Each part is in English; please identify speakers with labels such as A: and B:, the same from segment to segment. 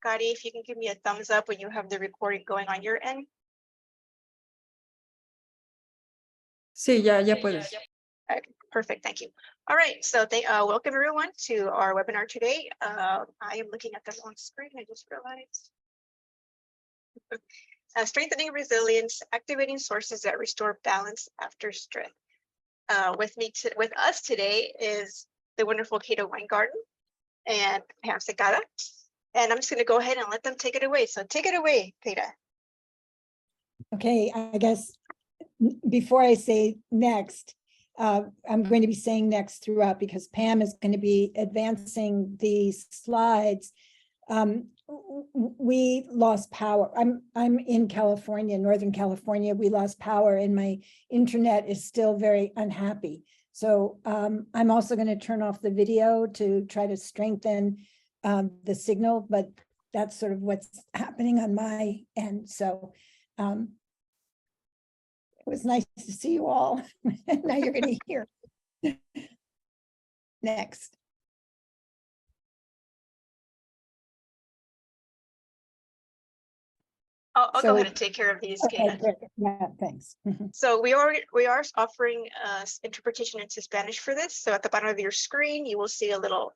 A: Kari, if you can give me a thumbs up when you have the recording going on your end.
B: Sí, ya puedes.
A: Okay, perfect, thank you. All right, so welcome everyone to our webinar today. I am looking at the wrong screen, I just realized. Strengthening resilience, activating sources that restore balance after stress. With us today is the wonderful Kata Weingarten and Pam Secada. And I'm just going to go ahead and let them take it away. So take it away, Kata.
C: Okay, I guess before I say next, I'm going to be saying next throughout because Pam is going to be advancing these slides. We lost power. I'm in California, Northern California. We lost power and my internet is still very unhappy. So I'm also going to turn off the video to try to strengthen the signal, but that's sort of what's happening on my end. So it was nice to see you all. Now you're going to hear. Next.
A: I'll go ahead and take care of these, Kata.
C: Okay, yeah, thanks.
A: So we are offering interpretation into Spanish for this. So at the bottom of your screen, you will see a little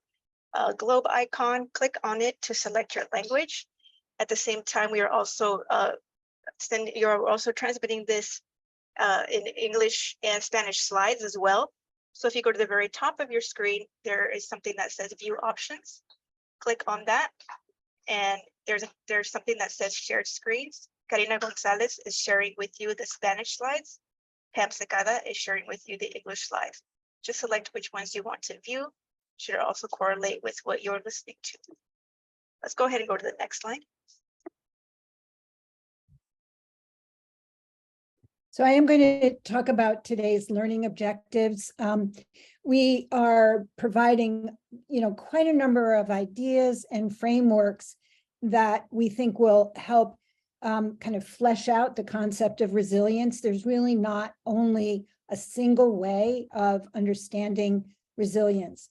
A: globe icon. Click on it to select your language. At the same time, we are also you're also transmitting this in English and Spanish slides as well. So if you go to the very top of your screen, there is something that says View Options. Click on that, and there's something that says Shared Screens. Karina Gonzalez is sharing with you the Spanish slides. Pam Secada is sharing with you the English slides. Just select which ones you want to view. Should also correlate with what you're listening to. Let's go ahead and go to the next slide.
C: So I am going to talk about today's learning objectives. We are providing, quite a number of ideas and frameworks that we think will help kind of flesh out the concept of resilience. There's really not only a single way of understanding resilience.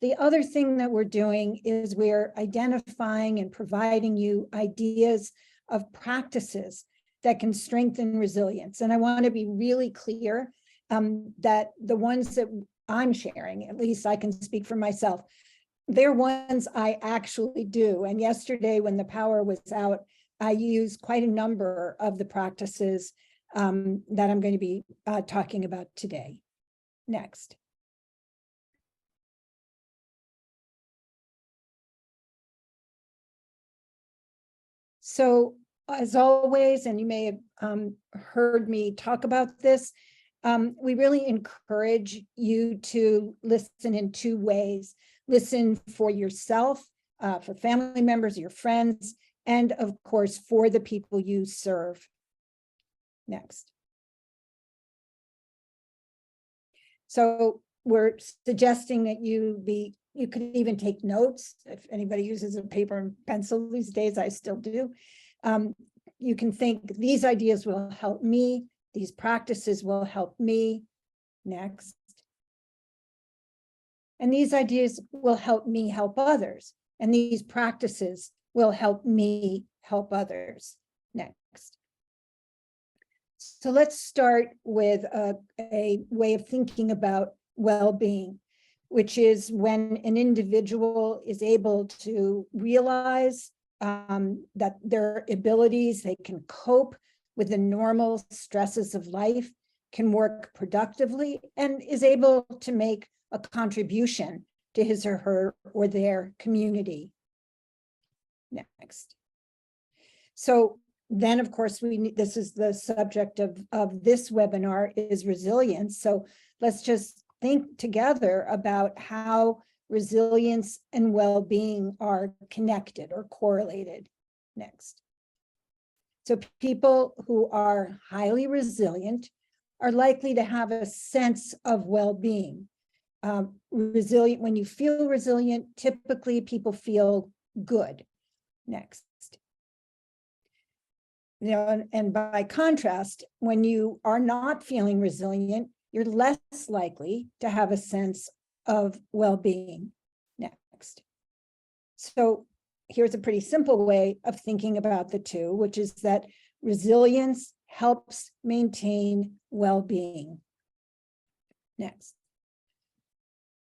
C: The other thing that we're doing is we're identifying and providing you ideas of practices that can strengthen resilience. And I want to be really clear that the ones that I'm sharing, at least I can speak for myself, they're ones I actually do. And yesterday when the power was out, I used quite a number of the practices that I'm going to be talking about today. Next. So as always, and you may have heard me talk about this, we really encourage you to listen in two ways. Listen for yourself, for family members, your friends, and of course, for the people you serve. Next. So we're suggesting that you could even take notes. If anybody uses a paper and pencil these days, I still do. You can think these ideas will help me. These practices will help me. Next. And these ideas will help me help others. And these practices will help me help others. Next. So let's start with a way of thinking about well-being, which is when an individual is able to realize that their abilities, they can cope with the normal stresses of life, can work productively, and is able to make a contribution to his or her or their community. Next. So then, of course, this is the subject of this webinar is resilience. So let's just think together about how resilience and well-being are connected or correlated. Next. So people who are highly resilient are likely to have a sense of well-being. Resilient, when you feel resilient, typically people feel good. Next. And by contrast, when you are not feeling resilient, you're less likely to have a sense of well-being. Next. So here's a pretty simple way of thinking about the two, which is that resilience helps maintain well-being. Next.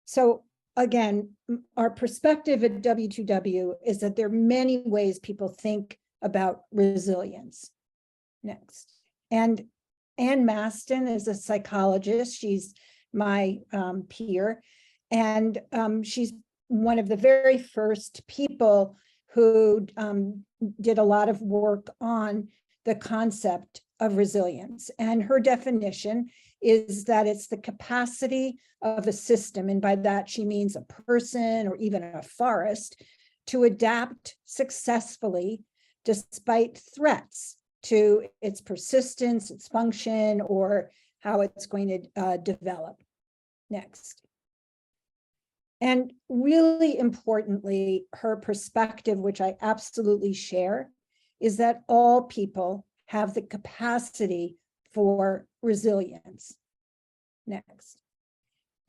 C: So again, our perspective at W2W is that there are many ways people think about resilience. Next. And Ann Maston is a psychologist. She's my peer, and she's one of the very first people who did a lot of work on the concept of resilience. And her definition is that it's the capacity of a system, and by that she means a person or even a forest, to adapt successfully despite threats to its persistence, its function, or how it's going to develop. Next. And really importantly, her perspective, which I absolutely share, is that all people have the capacity for resilience. Next.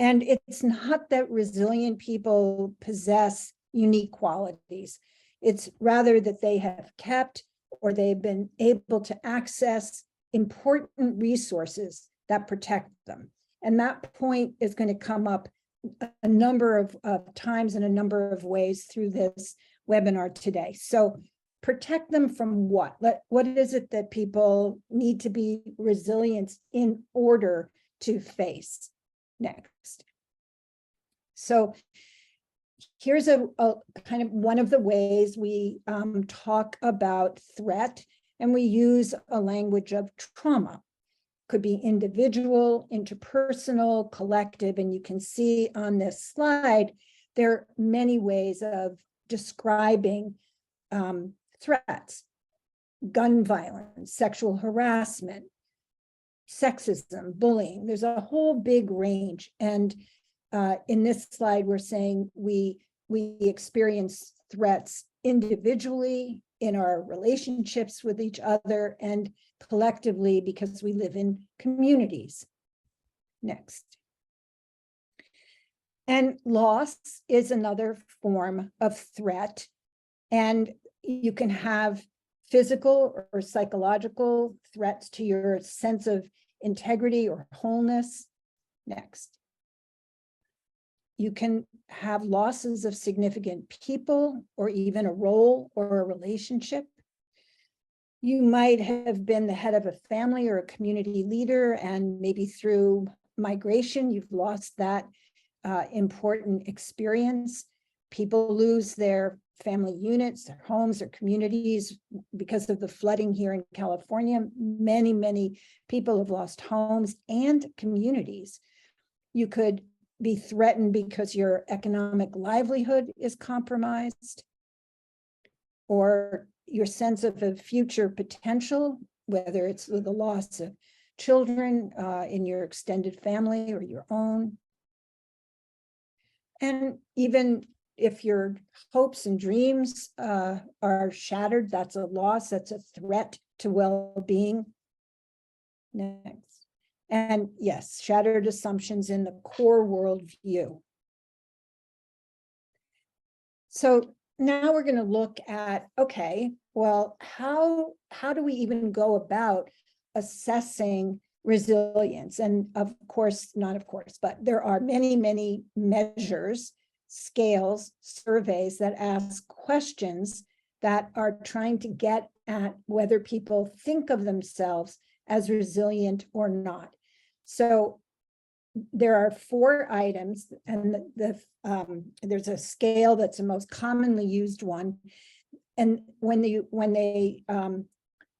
C: And it's not that resilient people possess unique qualities. It's rather that they have kept or they've been able to access important resources that protect them. And that point is going to come up a number of times in a number of ways through this webinar today. So protect them from what? What is it that people need to be resilient in order to face? Next. So here's a kind of one of the ways we talk about threat, and we use a language of trauma. Could be individual, interpersonal, collective, and you can see on this slide, there are many ways of describing threats: gun violence, sexual harassment, sexism, bullying. There's a whole big range. And in this slide, we're saying we experience threats individually in our relationships with each other and collectively because we live in communities. Next. And loss is another form of threat. And you can have physical or psychological threats to your sense of integrity or wholeness. Next. You can have losses of significant people or even a role or a relationship. You might have been the head of a family or a community leader, and maybe through migration, you've lost that important experience. People lose their family units, their homes, their communities because of the flooding here in California. Many, many people have lost homes and communities. You could be threatened because your economic livelihood is compromised, or your sense of a future potential, whether it's the loss of children in your extended family or your own. And even if your hopes and dreams are shattered, that's a loss, that's a threat to well-being. Next. And yes, shattered assumptions in the core worldview. So now we're going to look at, okay, well, how do we even go about assessing resilience? And of course, not of course, but there are many, many measures, scales, surveys that ask questions that are trying to get at whether people think of themselves as resilient or not. So there are 4 items, and there's a scale that's the most commonly used one. And when they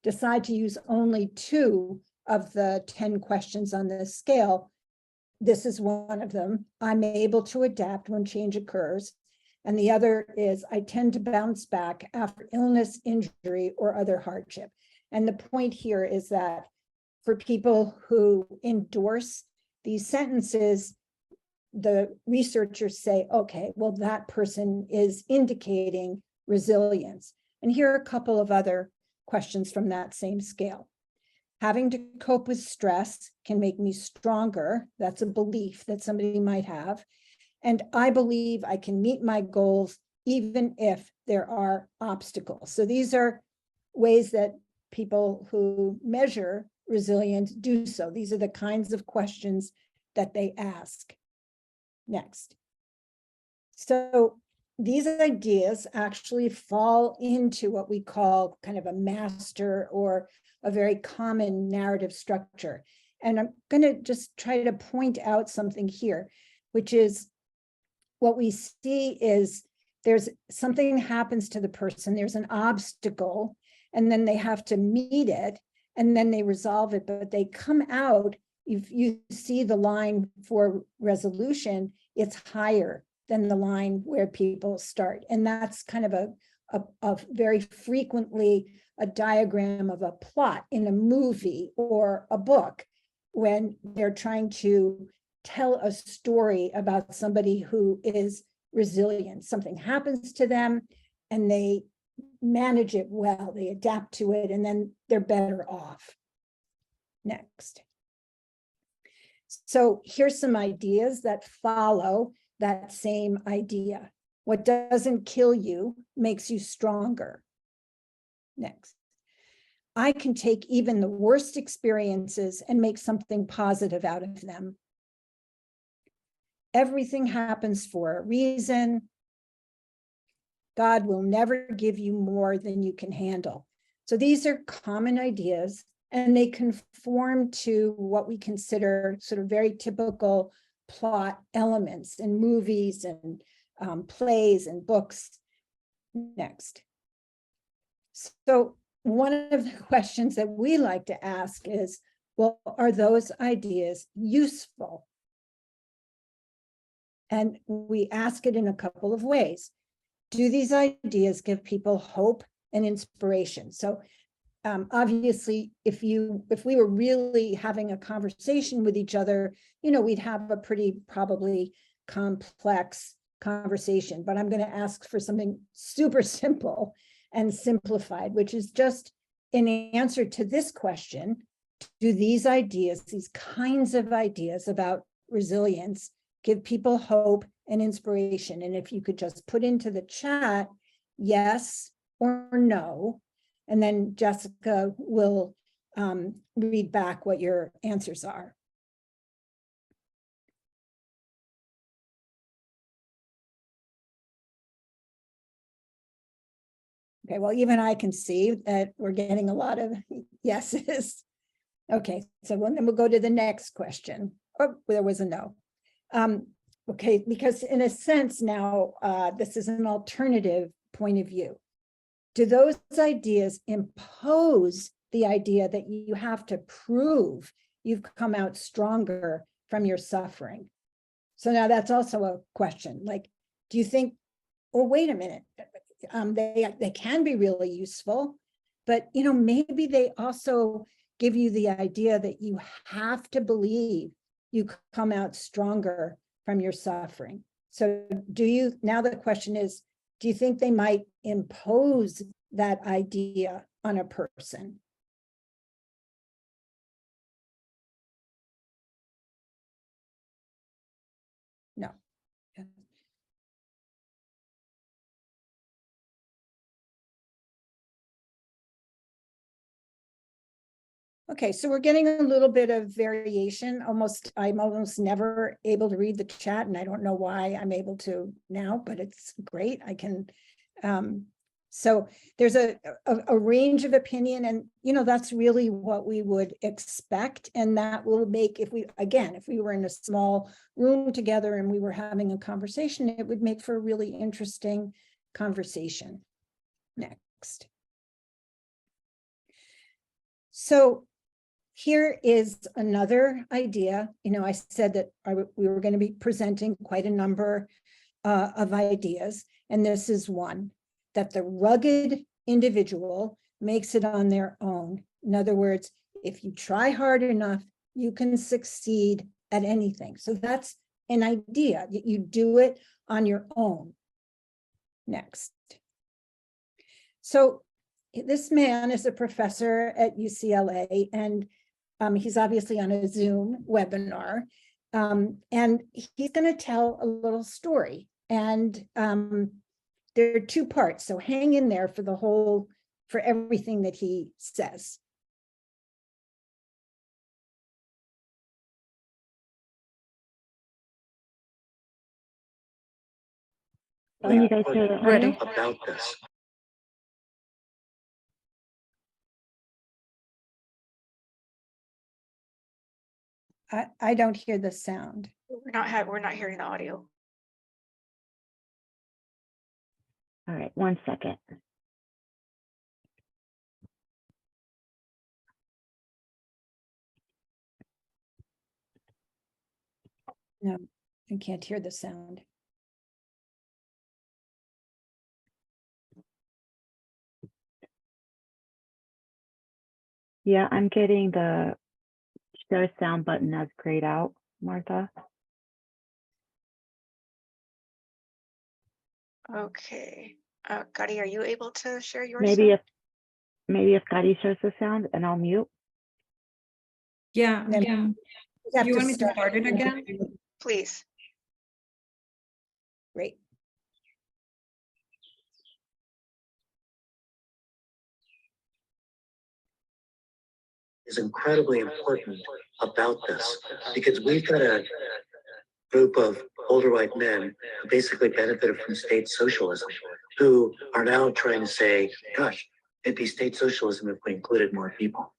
C: decide to use only 2 of the 10 questions on this scale, this is one of them. I'm able to adapt when change occurs. And the other is I tend to bounce back after illness, injury, or other hardship. And the point here is that for people who endorse these sentences, the researchers say, okay, well, that person is indicating resilience. And here are a couple of other questions from that same scale. Having to cope with stress can make me stronger. That's a belief that somebody might have. And I believe I can meet my goals even if there are obstacles. So these are ways that people who measure resilience do so. These are the kinds of questions that they ask. Next. So these ideas actually fall into what we call kind of a master or a very common narrative structure. And I'm going to just try to point out something here, which is what we see is there's something happens to the person, there's an obstacle, and then they have to meet it, and then they resolve it, but they come out, if you see the line for resolution, it's higher than the line where people start. And that's kind of a very frequently a diagram of a plot in a movie or a book when they're trying to tell a story about somebody who is resilient. Something happens to them and they manage it well, they adapt to it, and then they're better off. Next. So here's some ideas that follow that same idea. What doesn't kill you makes you stronger. Next. I can take even the worst experiences and make something positive out of them. Everything happens for a reason. God will never give you more than you can handle. So these are common ideas, and they conform to what we consider sort of very typical plot elements in movies and plays and books. Next. So one of the questions that we like to ask is, well, are those ideas useful? And we ask it in a couple of ways. Do these ideas give people hope and inspiration? So obviously, if we were really having a conversation with each other, we'd have a pretty probably complex conversation, but I'm going to ask for something super simple and simplified, which is just in answer to this question: do these ideas, these kinds of ideas about resilience, give people hope and inspiration? And if you could just put into the chat yes or no, and then Jessica will read back what your answers are. Okay, well, even I can see that we're getting a lot of yeses. Okay, so then we'll go to the next question. Oh, there was a no. Okay, because in a sense now, this is an alternative point of view. Do those ideas impose the idea that you have to prove you've come out stronger from your suffering? So now that's also a question. Like, do you think, oh, wait a minute, they can be really useful, but maybe they also give you the idea that you have to believe you come out stronger from your suffering. So now the question is, do you think they might impose that idea on a person? No. Okay, so we're getting a little bit of variation. I'm almost never able to read the chat, and I don't know why I'm able to now, but it's great. I can. So there's a range of opinion, and that's really what we would expect, and that will make, if we were in a small room together and we were having a conversation, it would make for a really interesting conversation. Next. So here is another idea. I said that we were going to be presenting quite a number of ideas, and this is one, that the rugged individual makes it on their own. In other words, if you try hard enough, you can succeed at anything. So that's an idea. You do it on your own. Next. So this man is a professor at UCLA, and he's obviously on a Zoom webinar, and he's going to tell a little story. And there are two parts, so hang in there for the whole, for everything that he says.
D: Can you guys hear the
B: Ready.
D: audio?
E: About this.
C: I don't hear the sound.
A: We're not hearing the audio.
D: All right, 1 second.
C: No, I can't hear the sound.
D: Yeah, I'm getting the share sound button as grayed out, Martha.
A: Okay. Gadi, are you able to share your
D: Maybe
A: sound?
D: if Gadi shares the sound and I'll mute.
B: Yeah,
C: Then
B: yeah.
C: you have
B: You
C: to
B: want me to start it again?
A: Please.
C: Great.
E: Is incredibly important about this because we've got a group of older white men who basically benefited from state socialism, who are now trying to say, gosh, it'd be state socialism if we included more people.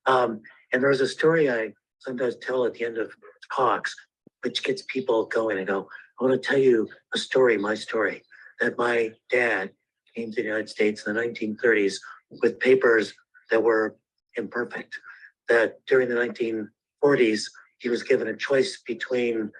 E: And there's a story I sometimes tell at the end of talks, which gets people going. I go, I want to tell you a story, my story, that my dad came to the United States in the 1930s with papers that were imperfect, that during the 1940s, he was given a choice between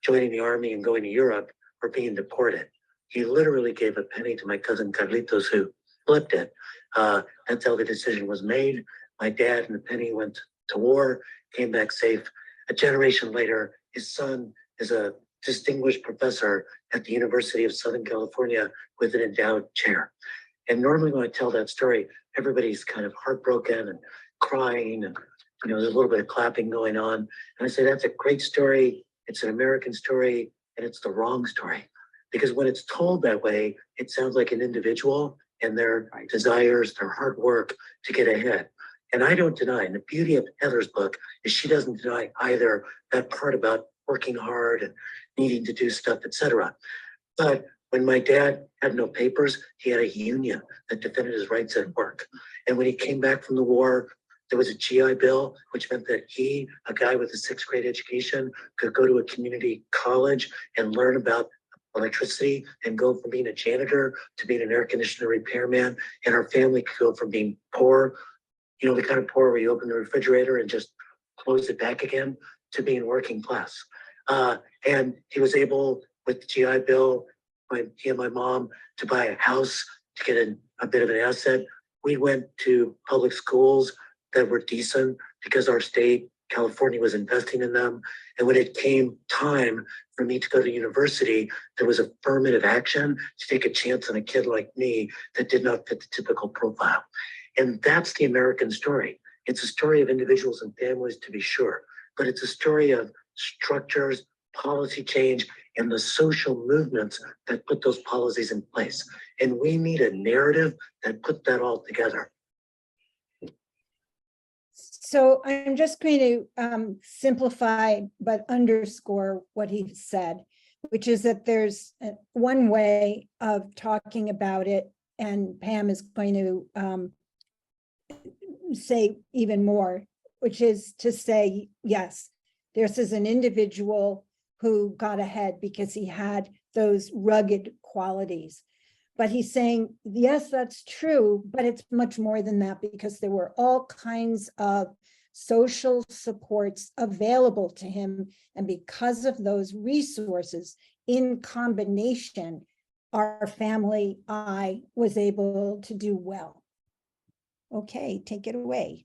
E: joining the army and going to Europe or being deported. He literally gave a penny to my cousin Carlitos, who flipped it. That's how the decision was made. My dad and the penny went to war, came back safe. A generation later, his son is a distinguished professor at the University of Southern California with an endowed chair. And normally when I tell that story, everybody's kind of heartbroken and crying, and there's a little bit of clapping going on. And I say, that's a great story. It's an American story, and it's the wrong story. Because when it's told that way, it sounds like an individual and their desires, their hard work to get ahead. And I don't deny, and the beauty of Heather's book is she doesn't deny either that part about working hard and needing to do stuff, etc. But when my dad had no papers, he had a union that defended his rights at work. And when he came back from the war, there was a GI Bill, which meant that he, a guy with a 6th grade education, could go to a community college and learn about electricity and go from being a janitor to being an air conditioner repairman. And our family could go from being poor, the kind of poor where you open the refrigerator and just close it back again, to being working class. And he was able, with the GI Bill, he and my mom, to buy a house, to get a bit of an asset. We went to public schools that were decent because our state, California, was investing in them. And when it came time for me to go to university, there was affirmative action to take a chance on a kid like me that did not fit the typical profile. And that's the American story. It's a story of individuals and families, to be sure, but it's a story of structures, policy change, and the social movements that put those policies in place. And we need a narrative that put that all together.
C: So I'm just going to simplify but underscore what he said, which is that there's one way of talking about it, and Pam is going to say even more, which is to say, yes, this is an individual who got ahead because he had those rugged qualities. But he's saying, yes, that's true, but it's much more than that, because there were all kinds of social supports available to him. And because of those resources in combination, our family, I was able to do well. Okay, take it away.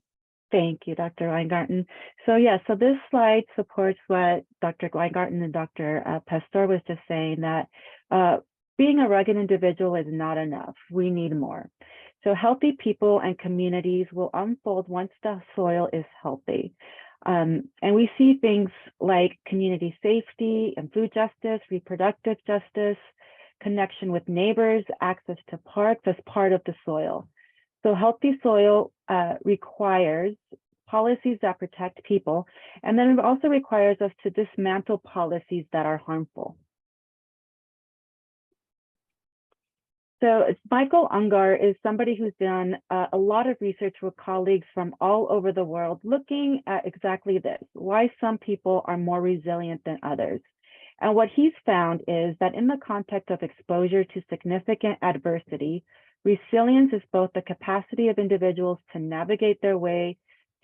D: Thank you, Dr. Weingarten. So this slide supports what Dr. Weingarten and Dr. Pastor was just saying, that being a rugged individual is not enough. We need more. So healthy people and communities will unfold once the soil is healthy. And we see things like community safety and food justice, reproductive justice, connection with neighbors, access to parks as part of the soil. So healthy soil requires policies that protect people, and then it also requires us to dismantle policies that are harmful. So Michael Ungar is somebody who's done a lot of research with colleagues from all over the world, looking at exactly this, why some people are more resilient than others. And what he's found is that in the context of exposure to significant adversity, resilience is both the capacity of individuals to navigate their way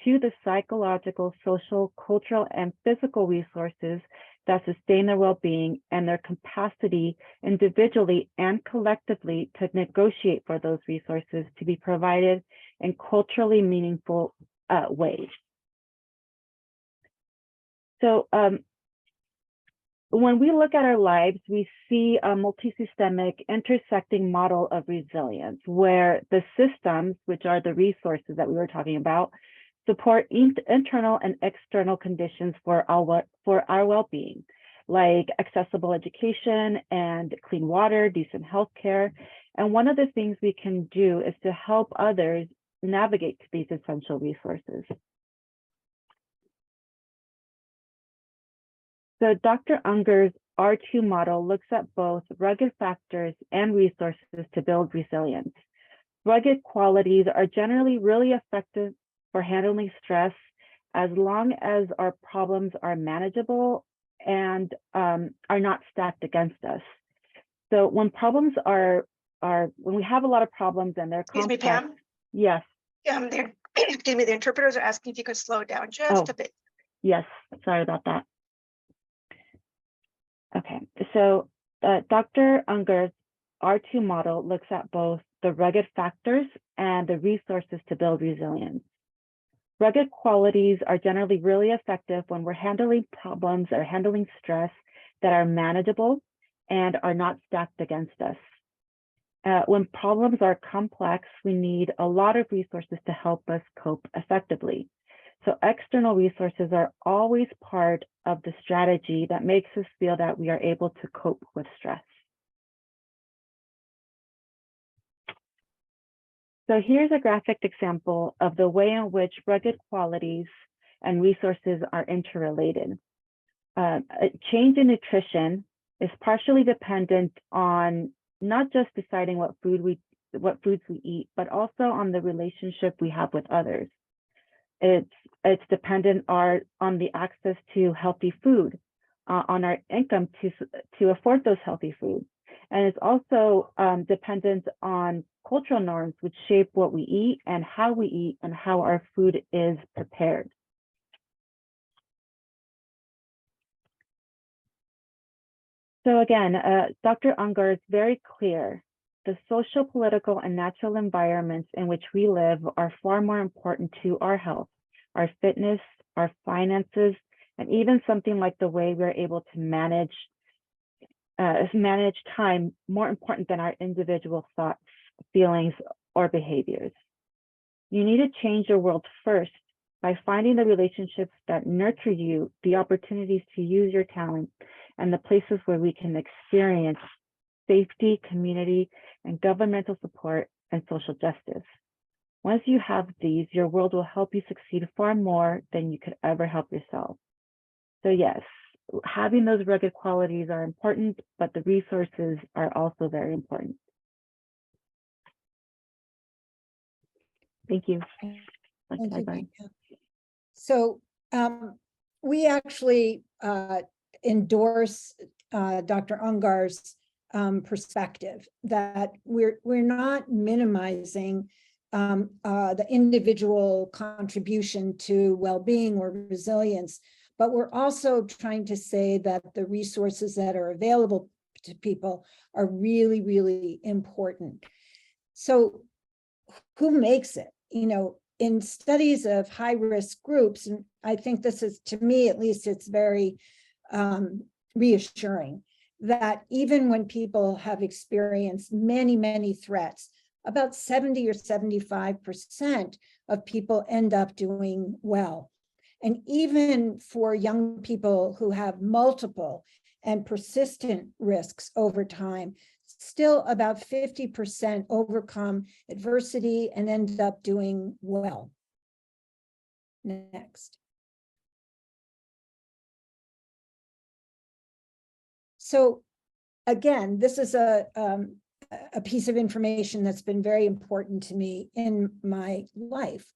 D: to the psychological, social, cultural, and physical resources that sustain their well-being, and their capacity individually and collectively to negotiate for those resources to be provided in culturally meaningful ways. So when we look at our lives, we see a multisystemic intersecting model of resilience, where the systems, which are the resources that we were talking about, support internal and external conditions for our well-being, like accessible education and clean water, decent healthcare. And one of the things we can do is to help others navigate these essential resources. So Dr. Ungar's R2 model looks at both rugged factors and resources to build resilience. Rugged qualities are generally really effective for handling stress as long as our problems are manageable and are not stacked against us. So when problems when we have a lot of problems and they're
A: Excuse me,
D: complex.
A: Pam.
D: Yes.
A: Excuse me, the interpreters are asking if you could slow down just a bit.
D: Yes, sorry about that. Okay, so Dr. Ungar's R2 model looks at both the rugged factors and the resources to build resilience. Rugged qualities are generally really effective when we're handling problems or handling stress that are manageable and are not stacked against us. When problems are complex, we need a lot of resources to help us cope effectively. So external resources are always part of the strategy that makes us feel that we are able to cope with stress. So here's a graphic example of the way in which rugged qualities and resources are interrelated. A change in nutrition is partially dependent on not just deciding what foods we eat, but also on the relationship we have with others. It's dependent on the access to healthy food, on our income to afford those healthy foods. And it's also dependent on cultural norms, which shape what we eat and how our food is prepared. So again, Dr. Ungar is very clear. The social, political, and natural environments in which we live are far more important to our health, our fitness, our finances, and even something like the way we're able to manage time, more important than our individual thoughts, feelings, or behaviors. You need to change your world first by finding the relationships that nurture you, the opportunities to use your talent, and the places where we can experience safety, community, and governmental support and social justice. Once you have these, your world will help you succeed far more than you could ever help yourself. So yes, having those rugged qualities are important, but the resources are also very important. Thank you.
C: Thank you, Pam. So we actually endorse Dr. Ungar's perspective that we're not minimizing the individual contribution to well-being or resilience, but we're also trying to say that the resources that are available to people are really, really important. So who makes it? You know, in studies of high-risk groups, and I think this is, to me at least, it's very reassuring that even when people have experienced many, many threats, about 70 or 75% of people end up doing well. And even for young people who have multiple and persistent risks over time, still about 50% overcome adversity and end up doing well. Next. So again, this is a piece of information that's been very important to me in my life,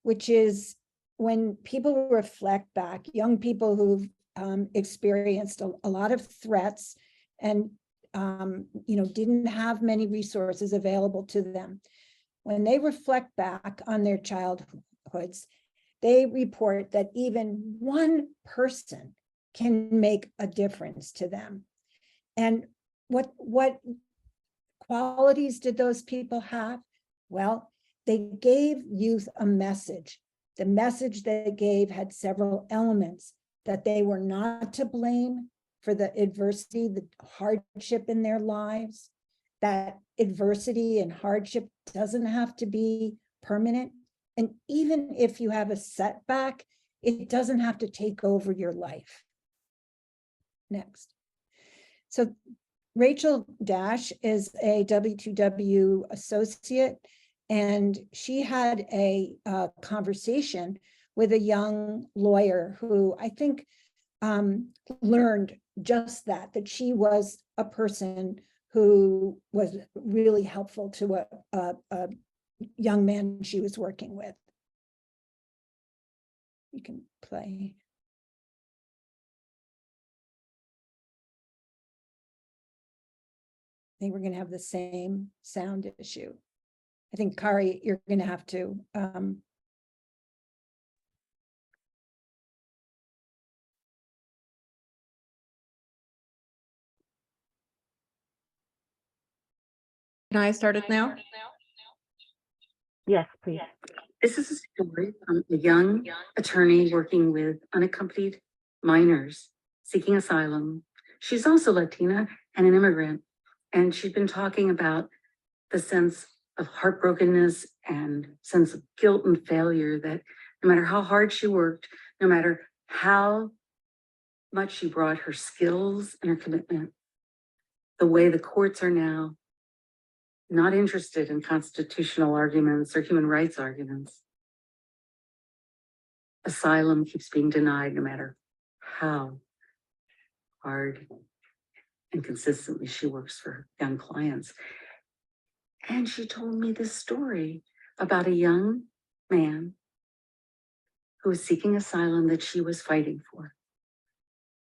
C: which is when people reflect back, young people who've experienced a lot of threats and didn't have many resources available to them. When they reflect back on their childhoods, they report that even one person can make a difference to them. And what qualities did those people have? Well, they gave youth a message. The message they gave had several elements: that they were not to blame for the adversity, the hardship in their lives, that adversity and hardship doesn't have to be permanent. And even if you have a setback, it doesn't have to take over your life. Next. So Rachel Dash is a W2W associate, and she had a conversation with a young lawyer who I think learned just that she was a person who was really helpful to a young man she was working with. You can play. I think we're going to have the same sound issue. I think, Kari, you're going to have to.
B: Can I start it now?
D: Yes, please.
F: This is a story from a young attorney working with unaccompanied minors seeking asylum. She's also Latina and an immigrant, and she's been talking about the sense of heartbrokenness and sense of guilt and failure, that no matter how hard she worked, no matter how much she brought her skills and her commitment, the way the courts are now not interested in constitutional arguments or human rights arguments. Asylum keeps being denied no matter how hard and consistently she works for young clients. And she told me this story about a young man who was seeking asylum that she was fighting for,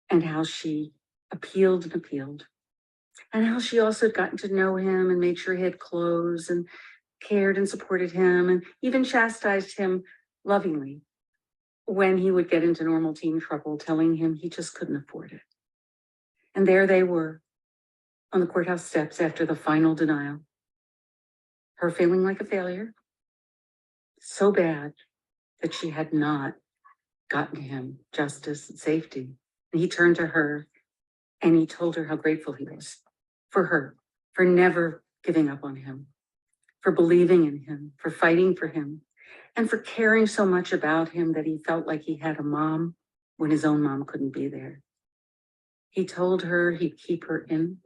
F: and how she appealed and appealed, and how she also had gotten to know him and made sure he had clothes and cared and supported him and even chastised him lovingly when he would get into normal teen trouble, telling him he just couldn't afford it. And there they were on the courthouse steps after the final denial, her feeling like a failure, so bad that she had not gotten him justice and safety. And he turned to her and he told her how grateful he was for her, for never giving up on him, for believing in him, for fighting for him, and for caring so much about him that he felt like he had a mom when his own mom couldn't be there. He told her he'd keep her in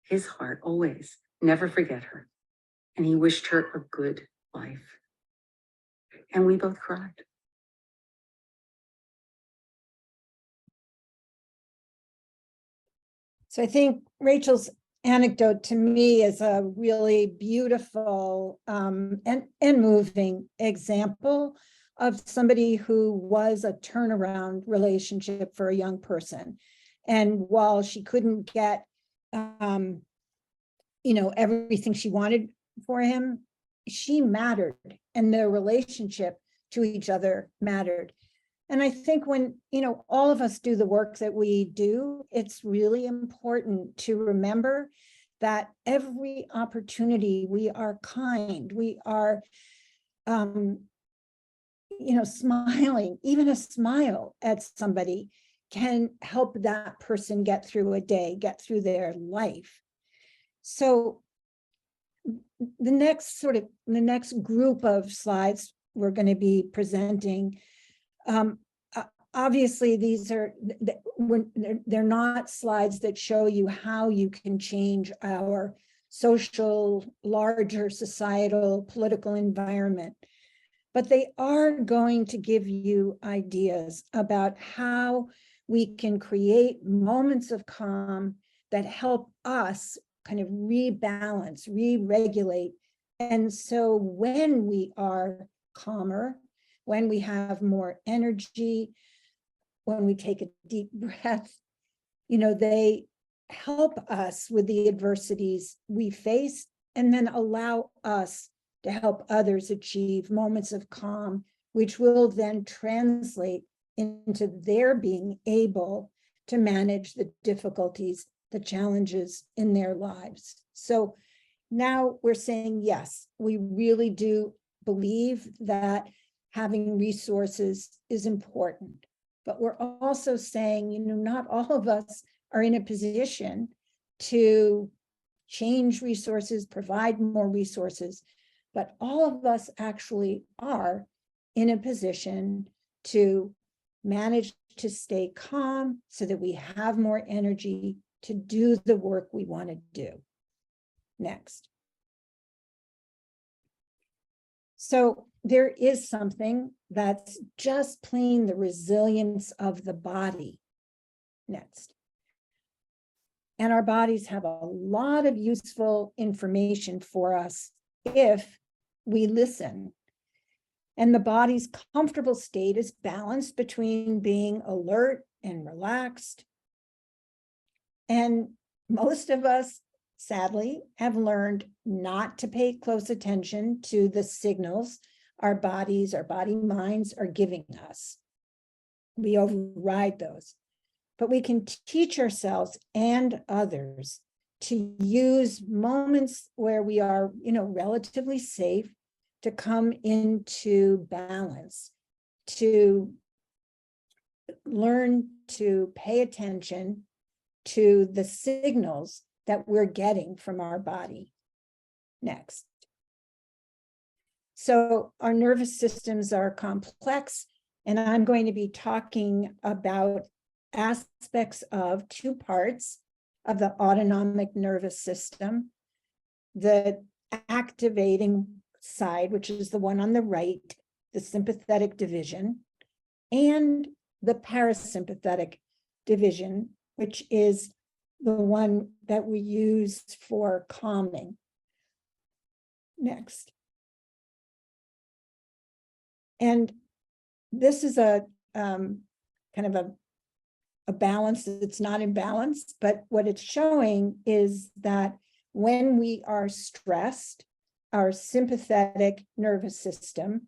F: his heart always, never forget her. And he wished her a good life. And we both cried.
C: So I think Rachel's anecdote to me is a really beautiful and moving example of somebody who was a turnaround relationship for a young person. And while she couldn't get, everything she wanted for him, she mattered, and their relationship to each other mattered. And I think when, all of us do the work that we do, it's really important to remember that every opportunity we are kind, we are, smiling, even a smile at somebody can help that person get through a day, get through their life. So the next group of slides we're going to be presenting, obviously these are, they're not slides that show you how you can change our social, larger societal, political environment. But they are going to give you ideas about how we can create moments of calm that help us kind of rebalance, re-regulate. And so when we are calmer, when we have more energy, when we take a deep breath, they help us with the adversities we face and then allow us to help others achieve moments of calm, which will then translate into their being able to manage the difficulties, the challenges in their lives. So now we're saying, yes, we really do believe that having resources is important. But we're also saying, not all of us are in a position to change resources, provide more resources, but all of us actually are in a position to manage to stay calm so that we have more energy to do the work we want to do. Next. So there is something that's just plain the resilience of the body. Next. And our bodies have a lot of useful information for us if we listen. And the body's comfortable state is balanced between being alert and relaxed. And most of us, sadly, have learned not to pay close attention to the signals our bodies, our body minds are giving us. We override those. But we can teach ourselves and others to use moments where we are, relatively safe to come into balance, to learn to pay attention to the signals that we're getting from our body. Next. So our nervous systems are complex, and I'm going to be talking about aspects of two parts of the autonomic nervous system: the activating side, which is the one on the right, the sympathetic division, and the parasympathetic division, which is the one that we use for calming. Next. And this is a kind of a balance that's not in balance, but what it's showing is that when we are stressed, our sympathetic nervous system,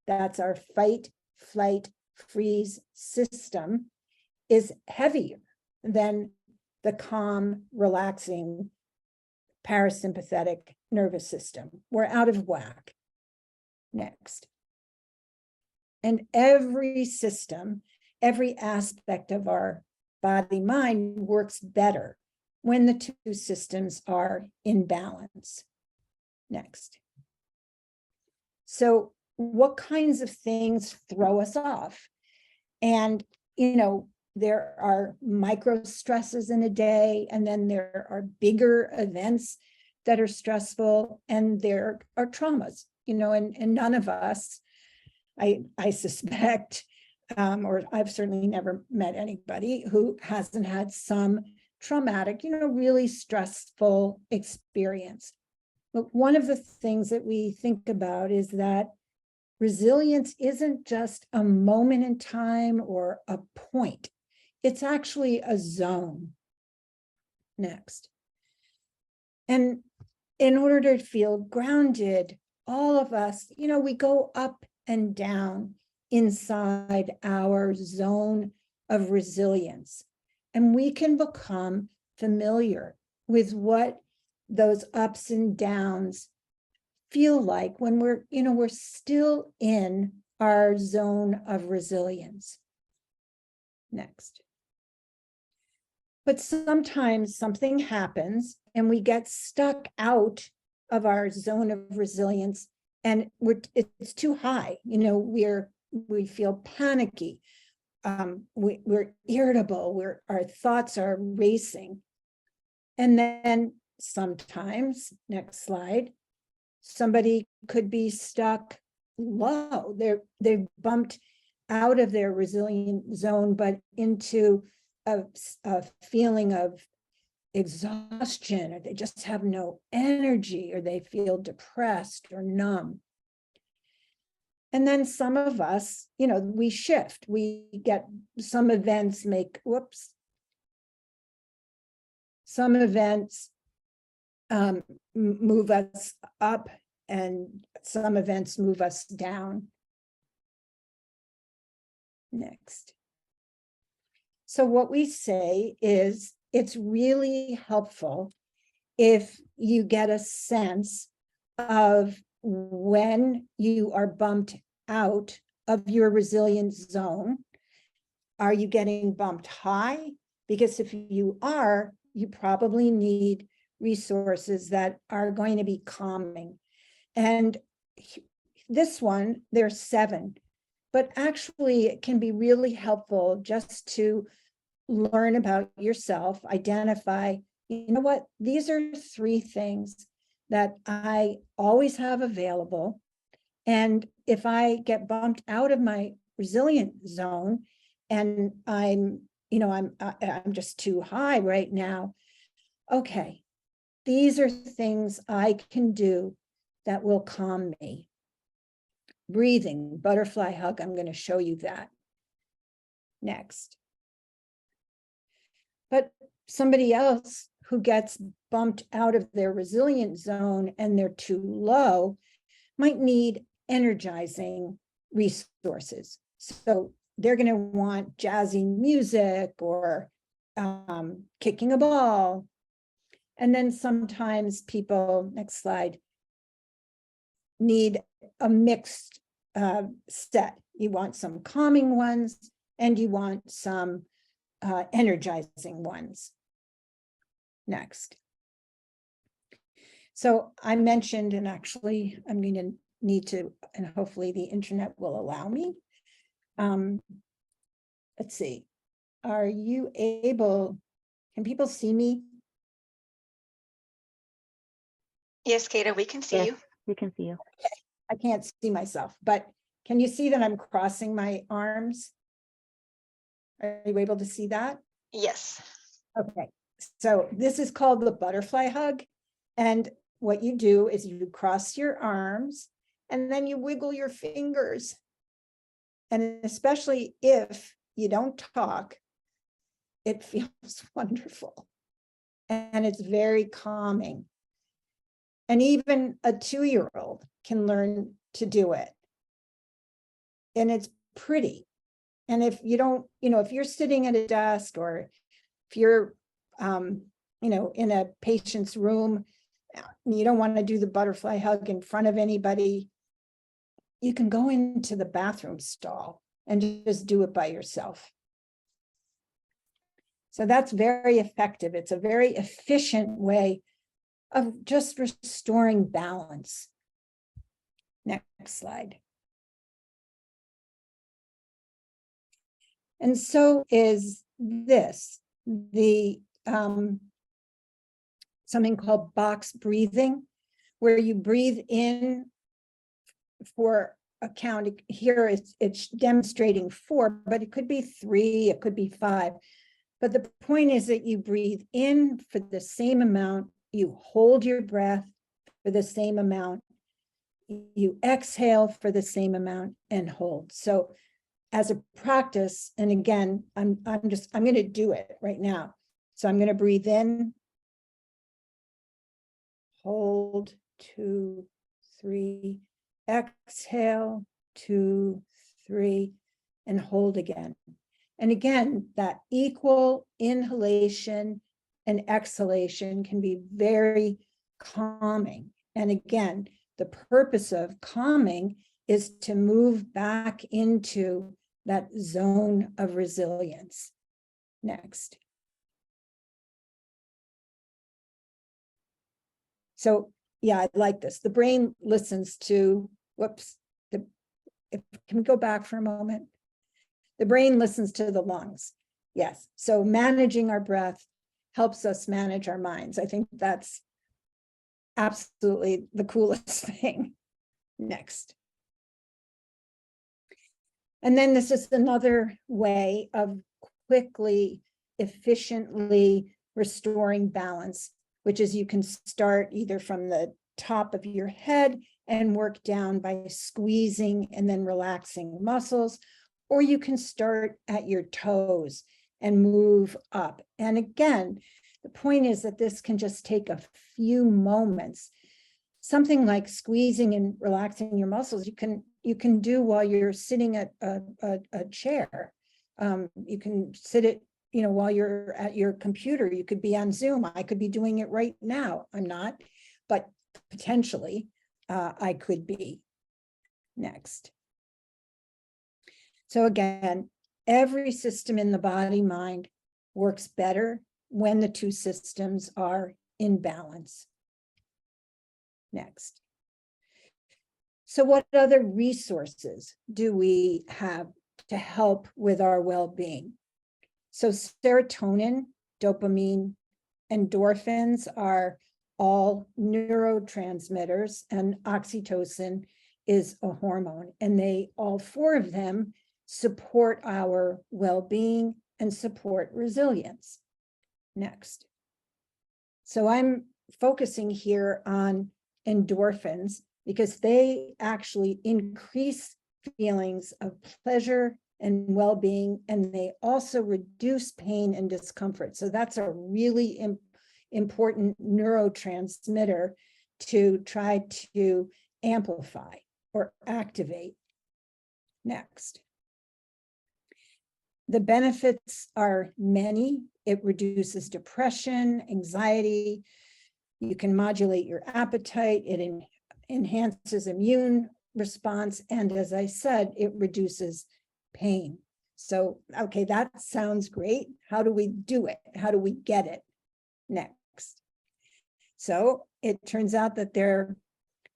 C: that's our fight, flight, freeze system, is heavier than the calm, relaxing parasympathetic nervous system. We're out of whack. Next. And every system, every aspect of our body mind works better when the two systems are in balance. Next. So what kinds of things throw us off? And, there are micro stresses in a day, and then there are bigger events that are stressful, and there are traumas, and none of us, I suspect, or I've certainly never met anybody who hasn't had some traumatic, really stressful experience. But one of the things that we think about is that resilience isn't just a moment in time or a point. It's actually a zone. Next. And in order to feel grounded, all of us, we go up and down inside our zone of resilience. And we can become familiar with what those ups and downs feel like when we're still in our zone of resilience. Next. But sometimes something happens and we get stuck out of our zone of resilience, and it's too high. We feel panicky. we're irritable, our thoughts are racing. And then sometimes, next slide, somebody could be stuck low. They've bumped out of their resilient zone, but into a feeling of exhaustion, or they just have no energy, or they feel depressed or numb. And then some of us, we shift. We get some events some events move us up, and some events move us down. Next. So what we say is, it's really helpful if you get a sense of when you are bumped out of your resilience zone. Are you getting bumped high? Because if you are, you probably need resources that are going to be calming. And this one, there's 7, but actually it can be really helpful just to learn about yourself, identify, what, these are 3 things that I always have available. And if I get bumped out of my resilient zone and I'm just too high right now, okay, these are things I can do that will calm me. Breathing, butterfly hug, I'm going to show you that next. But somebody else who gets bumped out of their resilient zone and they're too low might need energizing resources. So they're going to want jazzy music or kicking a ball. And then sometimes people, next slide, need a mixed set. You want some calming ones and you want some energizing ones. Next. So I mentioned, and actually I'm going to need to, and hopefully the internet will allow me. Let's see. Are you able, can people see me?
A: Yes, Kata, we can see
D: Yes.
A: you.
D: We can see you.
C: I can't see myself, but can you see that I'm crossing my arms? Are you able to see that?
A: Yes.
C: Okay, so this is called the butterfly hug. And what you do is you cross your arms and then you wiggle your fingers. And especially if you don't talk, it feels wonderful. And it's very calming. And even a 2-year-old can learn to do it. And it's pretty. And if you don't, if you're sitting at a desk or if you're, in a patient's room, you don't want to do the butterfly hug in front of anybody, you can go into the bathroom stall and just do it by yourself. So that's very effective. It's a very efficient way of just restoring balance. Next slide. And so is this, the something called box breathing, where you breathe in for a count. Here it's demonstrating 4, but it could be 3, it could be 5. But the point is that you breathe in for the same amount, you hold your breath for the same amount, you exhale for the same amount and hold. So as a practice, and again, I'm going to do it right now. So I'm going to breathe in, hold, 2, 3, exhale, 2, 3, and hold again. And again, that equal inhalation and exhalation can be very calming. And again, the purpose of calming is to move back into that zone of resilience. Next. So yeah, I like this. The brain listens to, can we go back for a moment? The brain listens to the lungs. Yes. So managing our breath helps us manage our minds. I think that's absolutely the coolest thing. Next. And then this is another way of quickly, efficiently restoring balance, which is you can start either from the top of your head and work down by squeezing and then relaxing muscles, or you can start at your toes and move up. And again, the point is that this can just take a few moments. Something like squeezing and relaxing your muscles, you can do while you're sitting at a chair. You can sit it, while you're at your computer. You could be on Zoom. I could be doing it right now. I'm not, but potentially I could be. Next. So again, every system in the body mind works better when the two systems are in balance. Next. So what other resources do we have to help with our well-being? So serotonin, dopamine, endorphins are all neurotransmitters, and oxytocin is a hormone, and all four of them support our well-being and support resilience. Next. So I'm focusing here on endorphins because they actually increase feelings of pleasure and well-being, and they also reduce pain and discomfort. So that's a really important neurotransmitter to try to amplify or activate. Next. The benefits are many. It reduces depression, anxiety. You can modulate your appetite. It enhances immune response. And as I said, it reduces pain. So, okay, that sounds great. How do we do it? How do we get it? Next. So it turns out that there are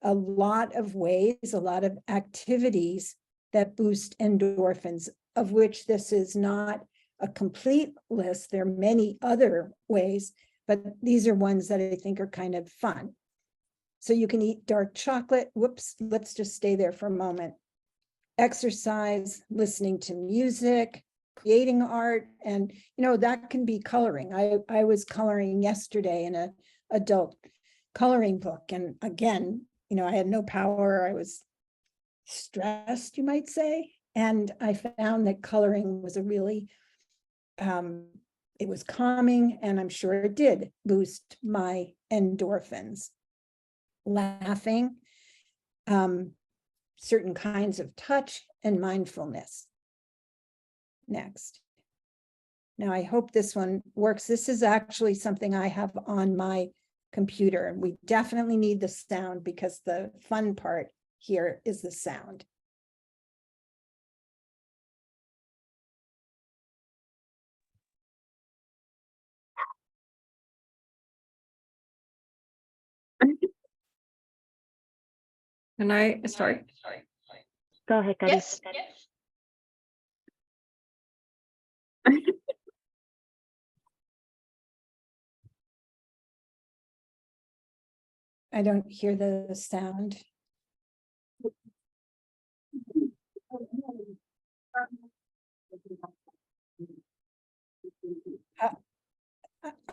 C: a lot of ways, a lot of activities that boost endorphins, of which this is not a complete list. There are many other ways, but these are ones that I think are kind of fun. So you can eat dark chocolate. Whoops, let's just stay there for a moment. Exercise, listening to music, creating art, and that can be coloring. I was coloring yesterday in an adult coloring book, and again, I had no power. I was stressed, you might say, and I found that coloring was a really it was calming, and I'm sure it did boost my endorphins. Laughing, certain kinds of touch, and mindfulness. Next. Now, I hope this one works. This is actually something I have on my computer, and we definitely need the sound because the fun part here is the sound.
B: Can I start?
D: Go ahead, Kari.
A: Yes.
C: I don't hear the sound.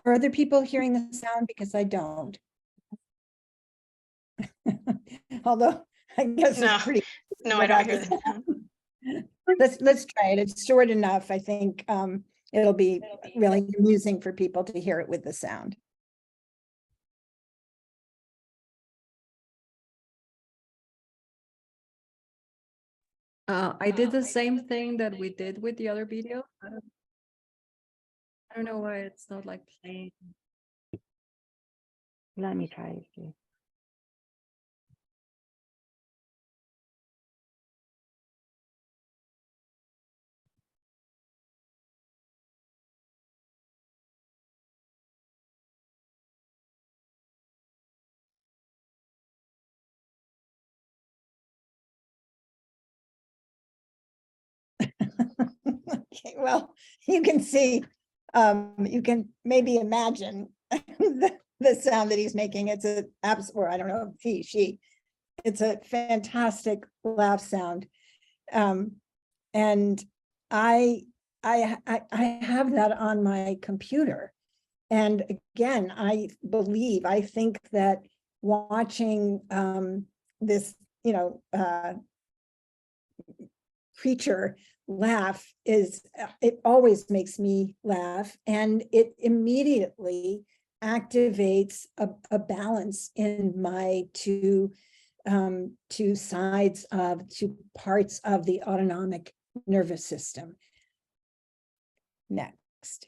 C: Are other people hearing the sound? Because I don't. Although I guess
A: No,
C: it's pretty.
A: No, I don't hear that.
C: Let's try it. It's short enough. I think it'll be really amusing for people to hear it with the sound.
B: I did the same thing that we did with the other video. I don't know why it's not like playing.
D: Let me try it. See.
C: Okay, well, you can see, you can maybe imagine the sound that he's making. It's a or I don't know, he, she. It's a fantastic laugh sound. And I have that on my computer. And again, I think that watching this, creature laugh it always makes me laugh, and it immediately activates a balance in my two parts of the autonomic nervous system. Next.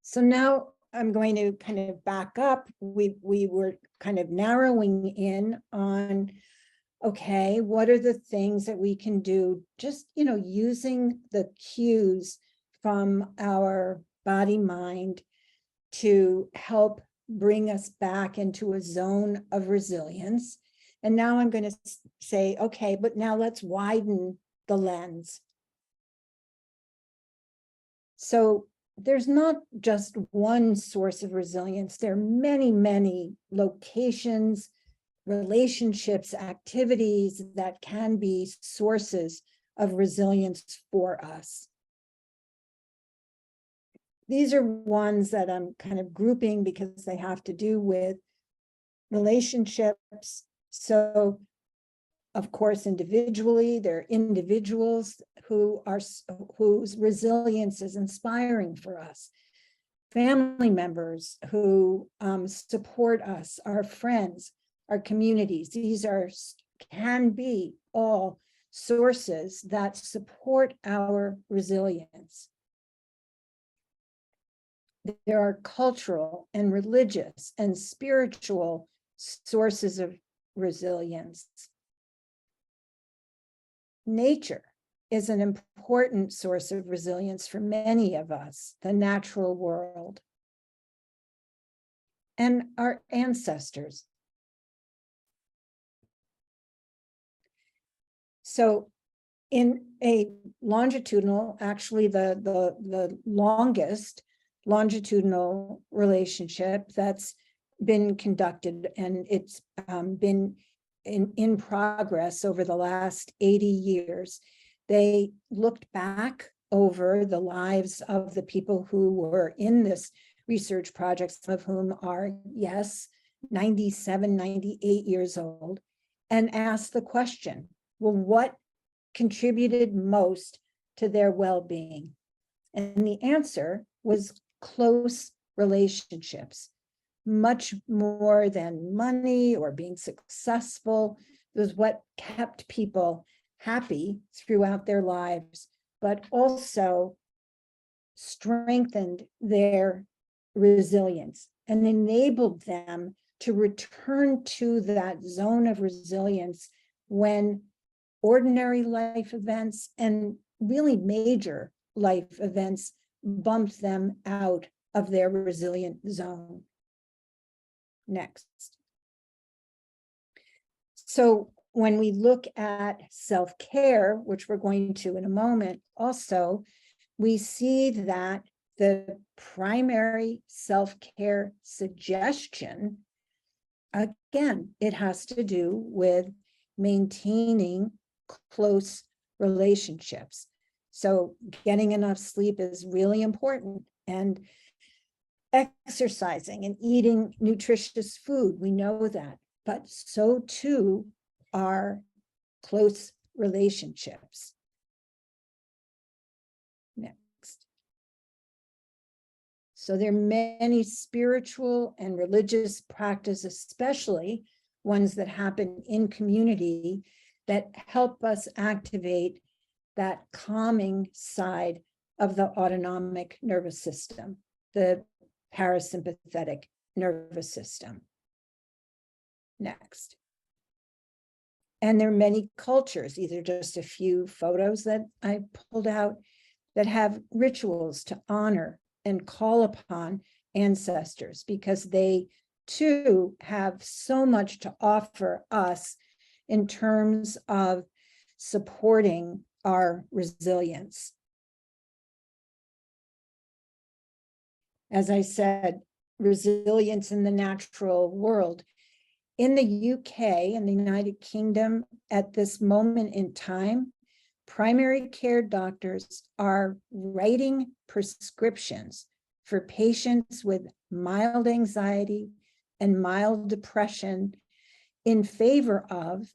C: So now I'm going to kind of back up. We were kind of narrowing in on, okay, what are the things that we can do, just, using the cues from our body mind to help bring us back into a zone of resilience. And now I'm going to say, okay, but now let's widen the lens. So there's not just one source of resilience. There are many, many locations, relationships, activities that can be sources of resilience for us. These are ones that I'm kind of grouping because they have to do with relationships. So, of course, individually, there are individuals whose resilience is inspiring for us. Family members who support us, our friends, our communities. These can be all sources that support our resilience. There are cultural and religious and spiritual sources of resilience. Nature is an important source of resilience for many of us, the natural world, and our ancestors. So in a longitudinal, actually the longest longitudinal relationship that's been conducted, and it's been in progress over the last 80 years. They looked back over the lives of the people who were in this research project, some of whom are, yes, 97, 98 years old, and asked the question, well, what contributed most to their well-being? And the answer was close relationships, much more than money or being successful. It was what kept people happy throughout their lives, but also strengthened their resilience and enabled them to return to that zone of resilience when ordinary life events and really major life events bumped them out of their resilient zone. Next. So when we look at self-care, which we're going to in a moment, also, we see that the primary self-care suggestion, again, it has to do with maintaining close relationships. So getting enough sleep is really important, and exercising and eating nutritious food, we know that, but so too are close relationships. Next. So there are many spiritual and religious practices, especially ones that happen in community, that help us activate that calming side of the autonomic nervous system, the parasympathetic nervous system. Next. And there are many cultures, either just a few photos that I pulled out, that have rituals to honor and call upon ancestors, because they too have so much to offer us in terms of supporting our resilience. As I said, resilience in the natural world. In the UK, in the United Kingdom, at this moment in time, primary care doctors are writing prescriptions for patients with mild anxiety and mild depression in favor of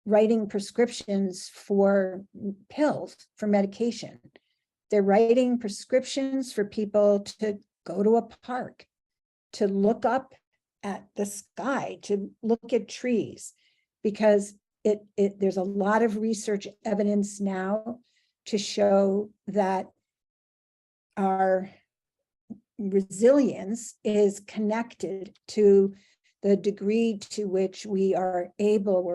C: writing prescriptions for pills, for medication. They're writing prescriptions for people to go to a park, to look up at the sky, to look at trees, because there's a lot of research evidence now to show that our resilience is connected to the degree to which we're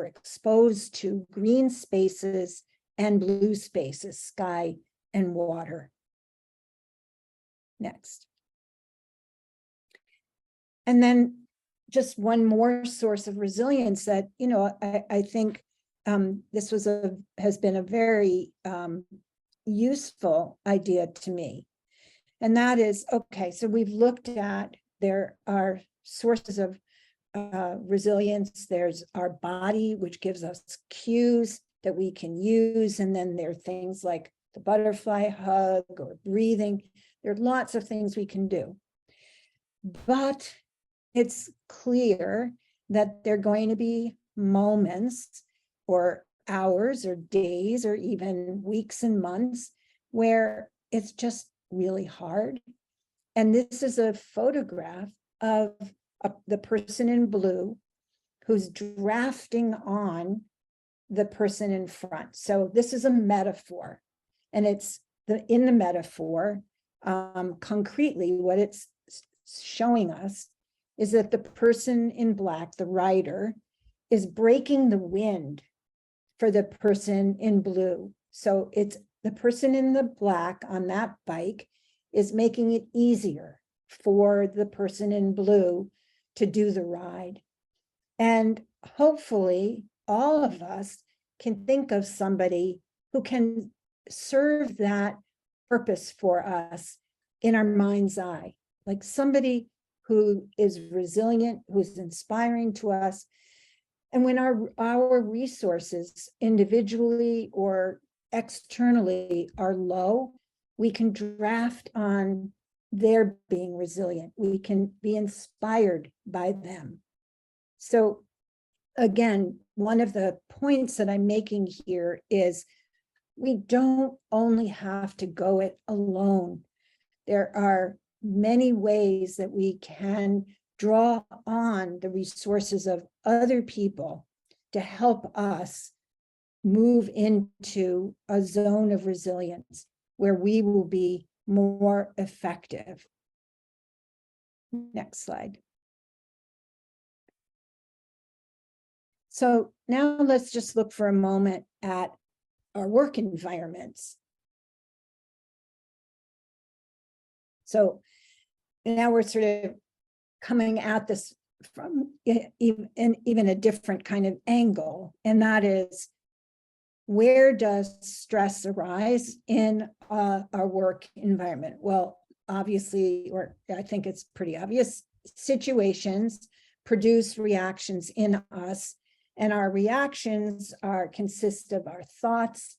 C: exposed to green spaces and blue spaces, sky and water. Next. And then just one more source of resilience that, I think this has been a very useful idea to me. And that is, okay, so we've looked at, there are sources of resilience. There's our body, which gives us cues that we can use. And then there are things like the butterfly hug or breathing. There are lots of things we can do. But it's clear that there are going to be moments or hours or days or even weeks and months where it's just really hard. And this is a photograph of the person in blue who's drafting on the person in front. So this is a metaphor, and it's in the metaphor, concretely, what it's showing us is that the person in black, the rider, is breaking the wind for the person in blue. So it's the person in the black on that bike is making it easier for the person in blue to do the ride. And hopefully all of us can think of somebody who can serve that purpose for us in our mind's eye, like somebody who is resilient, who's inspiring to us. And when our resources individually or externally are low, we can draft on their being resilient. We can be inspired by them. So again, one of the points that I'm making here is we don't only have to go it alone. There are many ways that we can draw on the resources of other people to help us move into a zone of resilience where we will be more effective. Next slide. So now let's just look for a moment at our work environments. So now we're sort of coming at this from even a different kind of angle, and that is, where does stress arise in our work environment? Well, obviously, or I think it's pretty obvious, situations produce reactions in us, and our reactions consist of our thoughts,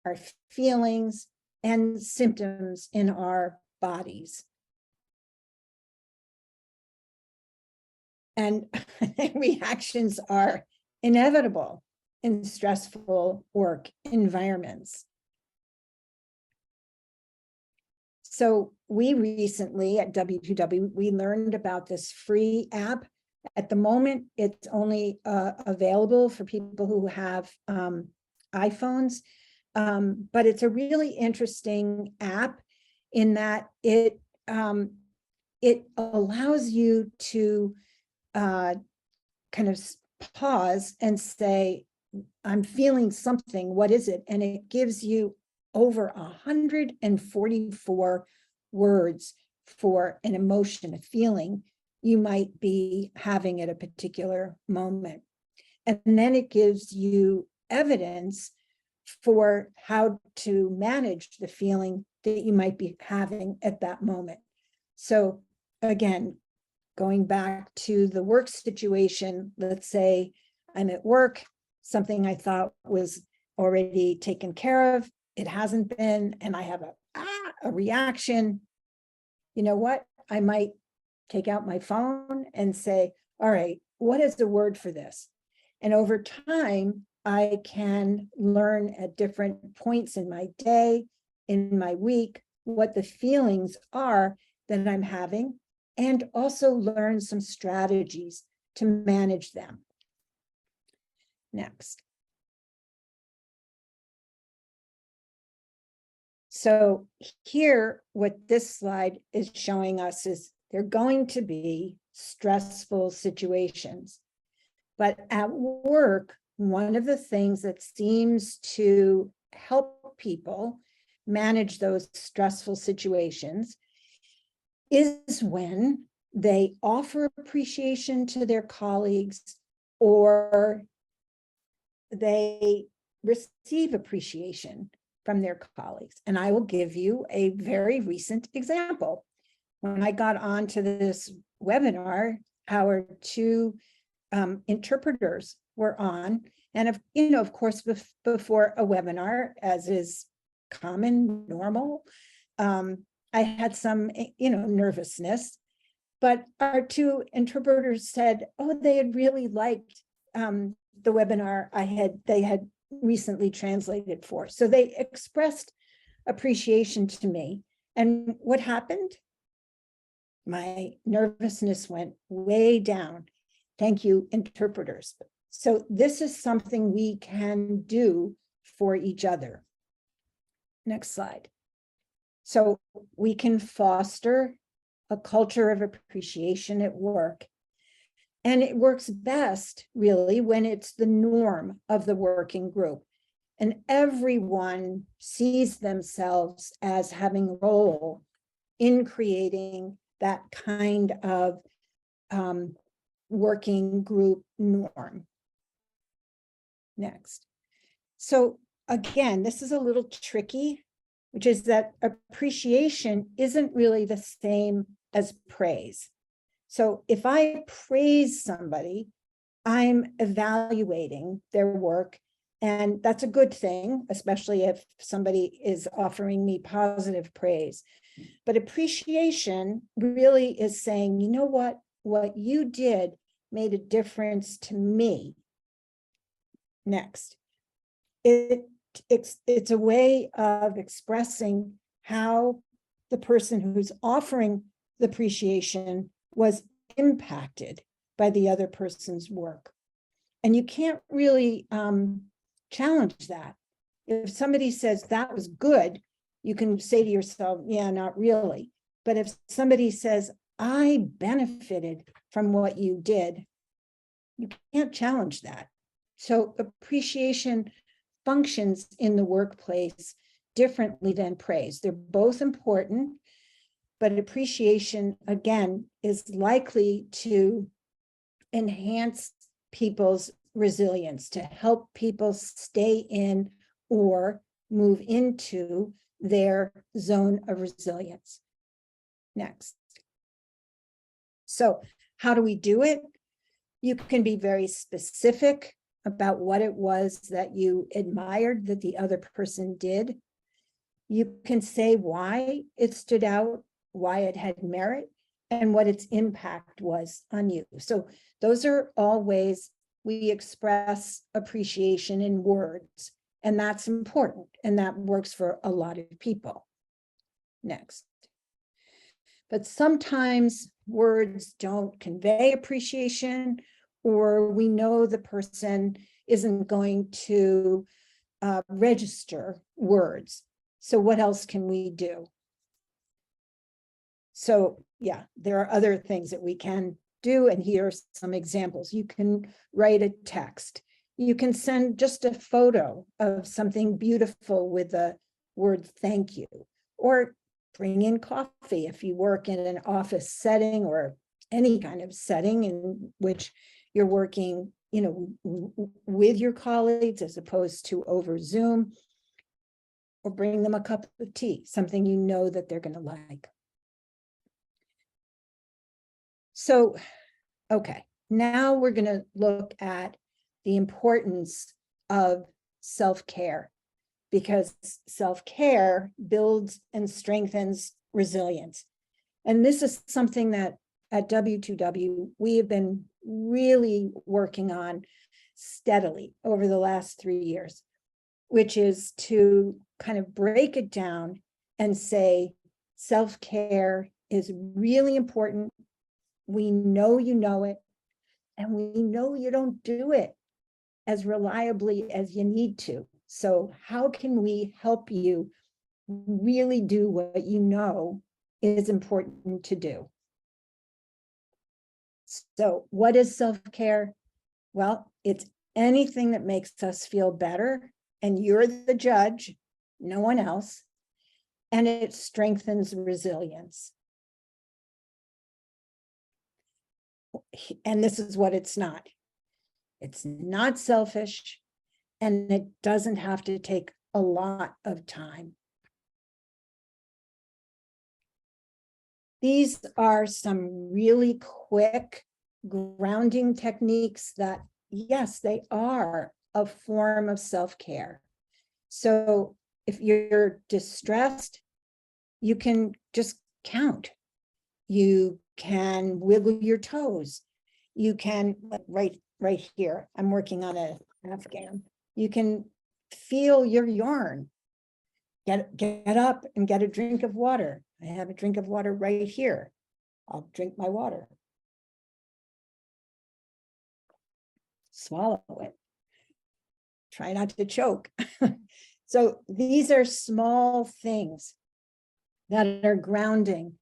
C: our feelings, and symptoms in our bodies. And reactions are inevitable in stressful work environments. So we recently at W2W, we learned about this free app. At the moment, it's only available for people who have iPhones, but it's a really interesting app in that it allows you to kind of pause and say, I'm feeling something, what is it? And it gives you over 144 words for an emotion, a feeling you might be having at a particular moment. And then it gives you evidence for how to manage the feeling that you might be having at that moment. So again, going back to the work situation, let's say I'm at work, something I thought was already taken care of, it hasn't been, and I have a reaction. You know what? I might take out my phone and say, all right, what is the word for this? And over time, I can learn at different points in my day, in my week, what the feelings are that I'm having, and also learn some strategies to manage them. Next. So here, what this slide is showing us is there are going to be stressful situations. But at work, one of the things that seems to help people manage those stressful situations is when they offer appreciation to their colleagues or they receive appreciation from their colleagues. And I will give you a very recent example. When I got onto this webinar, our two interpreters were on, and of course, before a webinar, as is common, normal, I had some, nervousness, but our two interpreters said, oh, they had really liked the webinar they had recently translated for. So they expressed appreciation to me. And what happened? My nervousness went way down. Thank you, interpreters. So this is something we can do for each other. Next slide. So we can foster a culture of appreciation at work. And it works best, really, when it's the norm of the working group. And everyone sees themselves as having a role in creating that kind of working group norm. Next. So again, this is a little tricky, which is that appreciation isn't really the same as praise. So if I praise somebody, I'm evaluating their work, and that's a good thing, especially if somebody is offering me positive praise. But appreciation really is saying, you know what you did made a difference to me. Next. It's a way of expressing how the person who's offering the appreciation was impacted by the other person's work. And you can't really challenge that. If somebody says that was good, you can say to yourself, yeah, not really. But if somebody says, I benefited from what you did, you can't challenge that. So appreciation functions in the workplace differently than praise. They're both important, but appreciation, again, is likely to enhance people's resilience, to help people stay in or move into their zone of resilience. Next. So how do we do it? You can be very specific about what it was that you admired that the other person did. You can say why it stood out, why it had merit, and what its impact was on you. So those are all ways we express appreciation in words, and that's important, and that works for a lot of people. Next. But sometimes words don't convey appreciation, or we know the person isn't going to register words. So what else can we do? So yeah, there are other things that we can do, and here are some examples. You can write a text. You can send just a photo of something beautiful with the word thank you, or bring in coffee if you work in an office setting or any kind of setting in which you're working with your colleagues as opposed to over Zoom, or bring them a cup of tea, something you know that they're going to like. So, okay, now we're going to look at the importance of self-care, because self-care builds and strengthens resilience. And this is something that at W2W, we have been really working on steadily over the last 3 years, which is to kind of break it down and say, self-care is really important. We know you know it, and we know you don't do it as reliably as you need to. So how can we help you really do what you know is important to do? So what is self-care? Well, it's anything that makes us feel better, and you're the judge, no one else, and it strengthens resilience. And this is what it's not. It's not selfish, and it doesn't have to take a lot of time. These are some really quick grounding techniques that, yes, they are a form of self-care. So if you're distressed, you can just count. You can wiggle your toes. You can, right here, I'm working on an Afghan. You can feel your yarn. Get up and get a drink of water. I have a drink of water right here. I'll drink my water. Swallow it. Try not to choke. So these are small things that are grounding,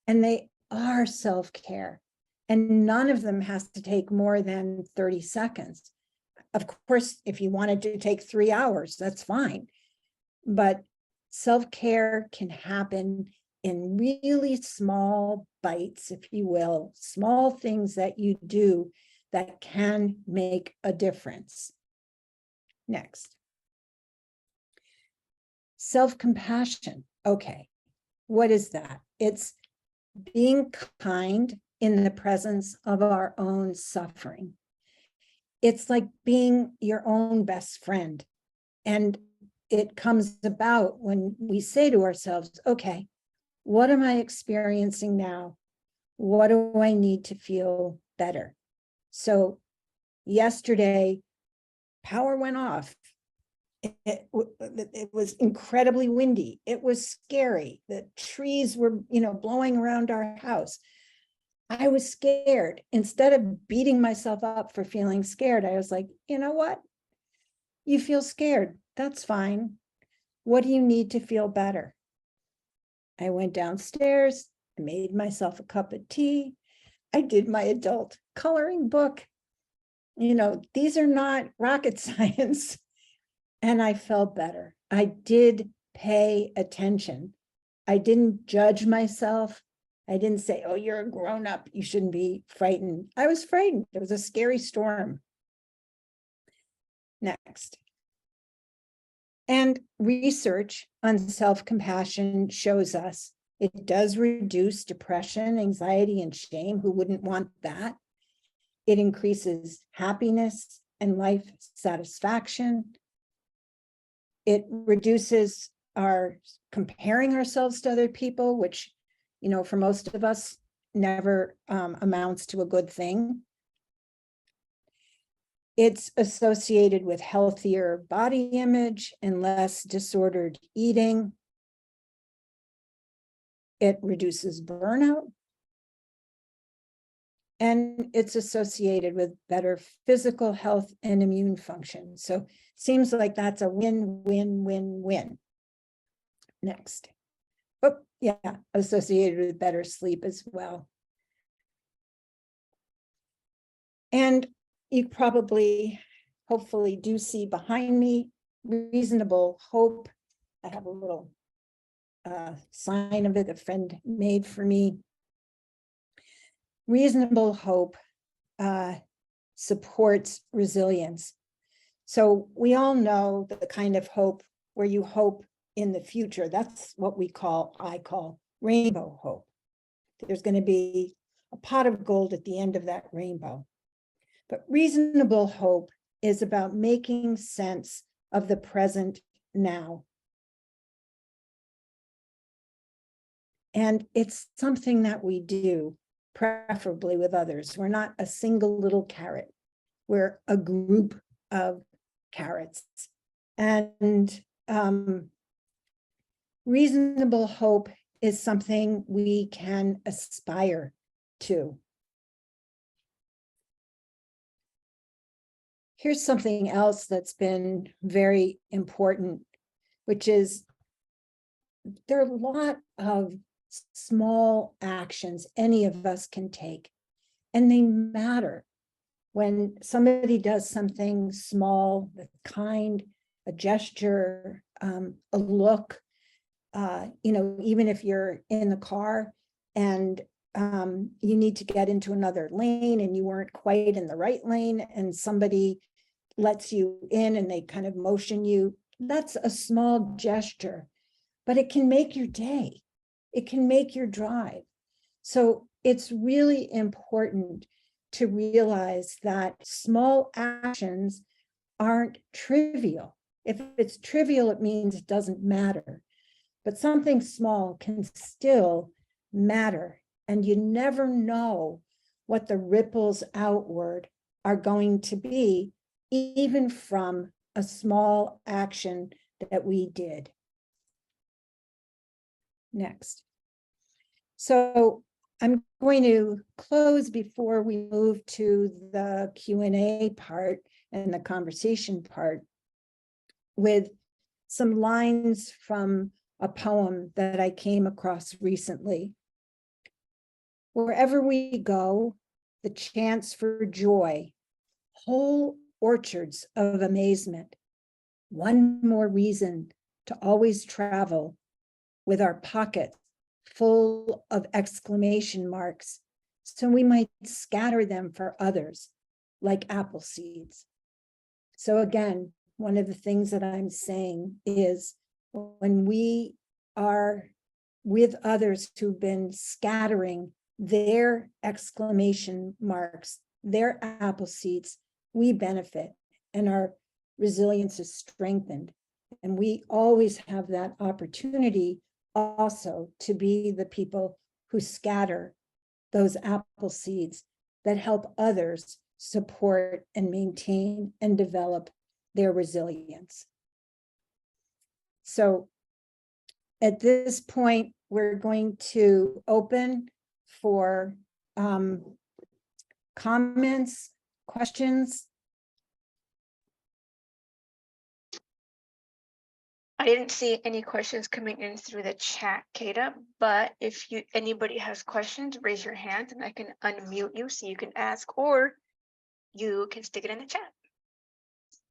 C: and they are self-care. And none of them has to take more than 30 seconds. Of course, if you wanted to take 3 hours, that's fine. But self-care can happen in really small bites, if you will, small things that you do that can make a difference. Next. Self-compassion. Okay, what is that? It's being kind in the presence of our own suffering. It's like being your own best friend. And it comes about when we say to ourselves, okay, what am I experiencing now? What do I need to feel better? So yesterday, power went off. It was incredibly windy. It was scary. The trees were, blowing around our house. I was scared. Instead of beating myself up for feeling scared, I was like, you know what? You feel scared. That's fine. What do you need to feel better? I went downstairs, I made myself a cup of tea. I did my adult coloring book. These are not rocket science. And I felt better. I did pay attention. I didn't judge myself. I didn't say, oh, you're a grown up, you shouldn't be frightened. I was frightened. It was a scary storm. Next. And research on self-compassion shows us it does reduce depression, anxiety, and shame. Who wouldn't want that? It increases happiness and life satisfaction. It reduces our comparing ourselves to other people, which, for most of us never amounts to a good thing. It's associated with healthier body image and less disordered eating. It reduces burnout. And it's associated with better physical health and immune function. So seems like that's a win-win-win-win. Next. Oh, yeah, associated with better sleep as well. And you probably, hopefully, do see behind me reasonable hope. I have a little sign of it a friend made for me. Reasonable hope supports resilience. So we all know the kind of hope where you hope in the future. That's what I call rainbow hope. There's going to be a pot of gold at the end of that rainbow. But reasonable hope is about making sense of the present now. And it's something that we do, preferably with others. We're not a single little carrot. We're a group of carrots. And reasonable hope is something we can aspire to. Here's something else that's been very important, which is there are a lot of small actions any of us can take, and they matter. When somebody does something small, kind, a gesture, a look, even if you're in the car and you need to get into another lane and you weren't quite in the right lane and somebody lets you in and they kind of motion you, that's a small gesture, but it can make your day. It can make your drive. So it's really important to realize that small actions aren't trivial. If it's trivial, it means it doesn't matter. But something small can still matter. And you never know what the ripples outward are going to be, even from a small action that we did. Next. So I'm going to close before we move to the Q&A part and the conversation part with some lines from a poem that I came across recently. Wherever we go, the chance for joy, whole orchards of amazement, one more reason to always travel with our pockets full of exclamation marks, so we might scatter them for others like apple seeds. So again, one of the things that I'm saying is when we are with others who've been scattering their exclamation marks, their apple seeds, we benefit and our resilience is strengthened. And we always have that opportunity also to be the people who scatter those apple seeds that help others support and maintain and develop their resilience. So at this point, we're going to open for comments, questions.
A: I didn't see any questions coming in through the chat, Kata, but if anybody has questions, raise your hand and I can unmute you so you can ask, or you can stick it in the chat.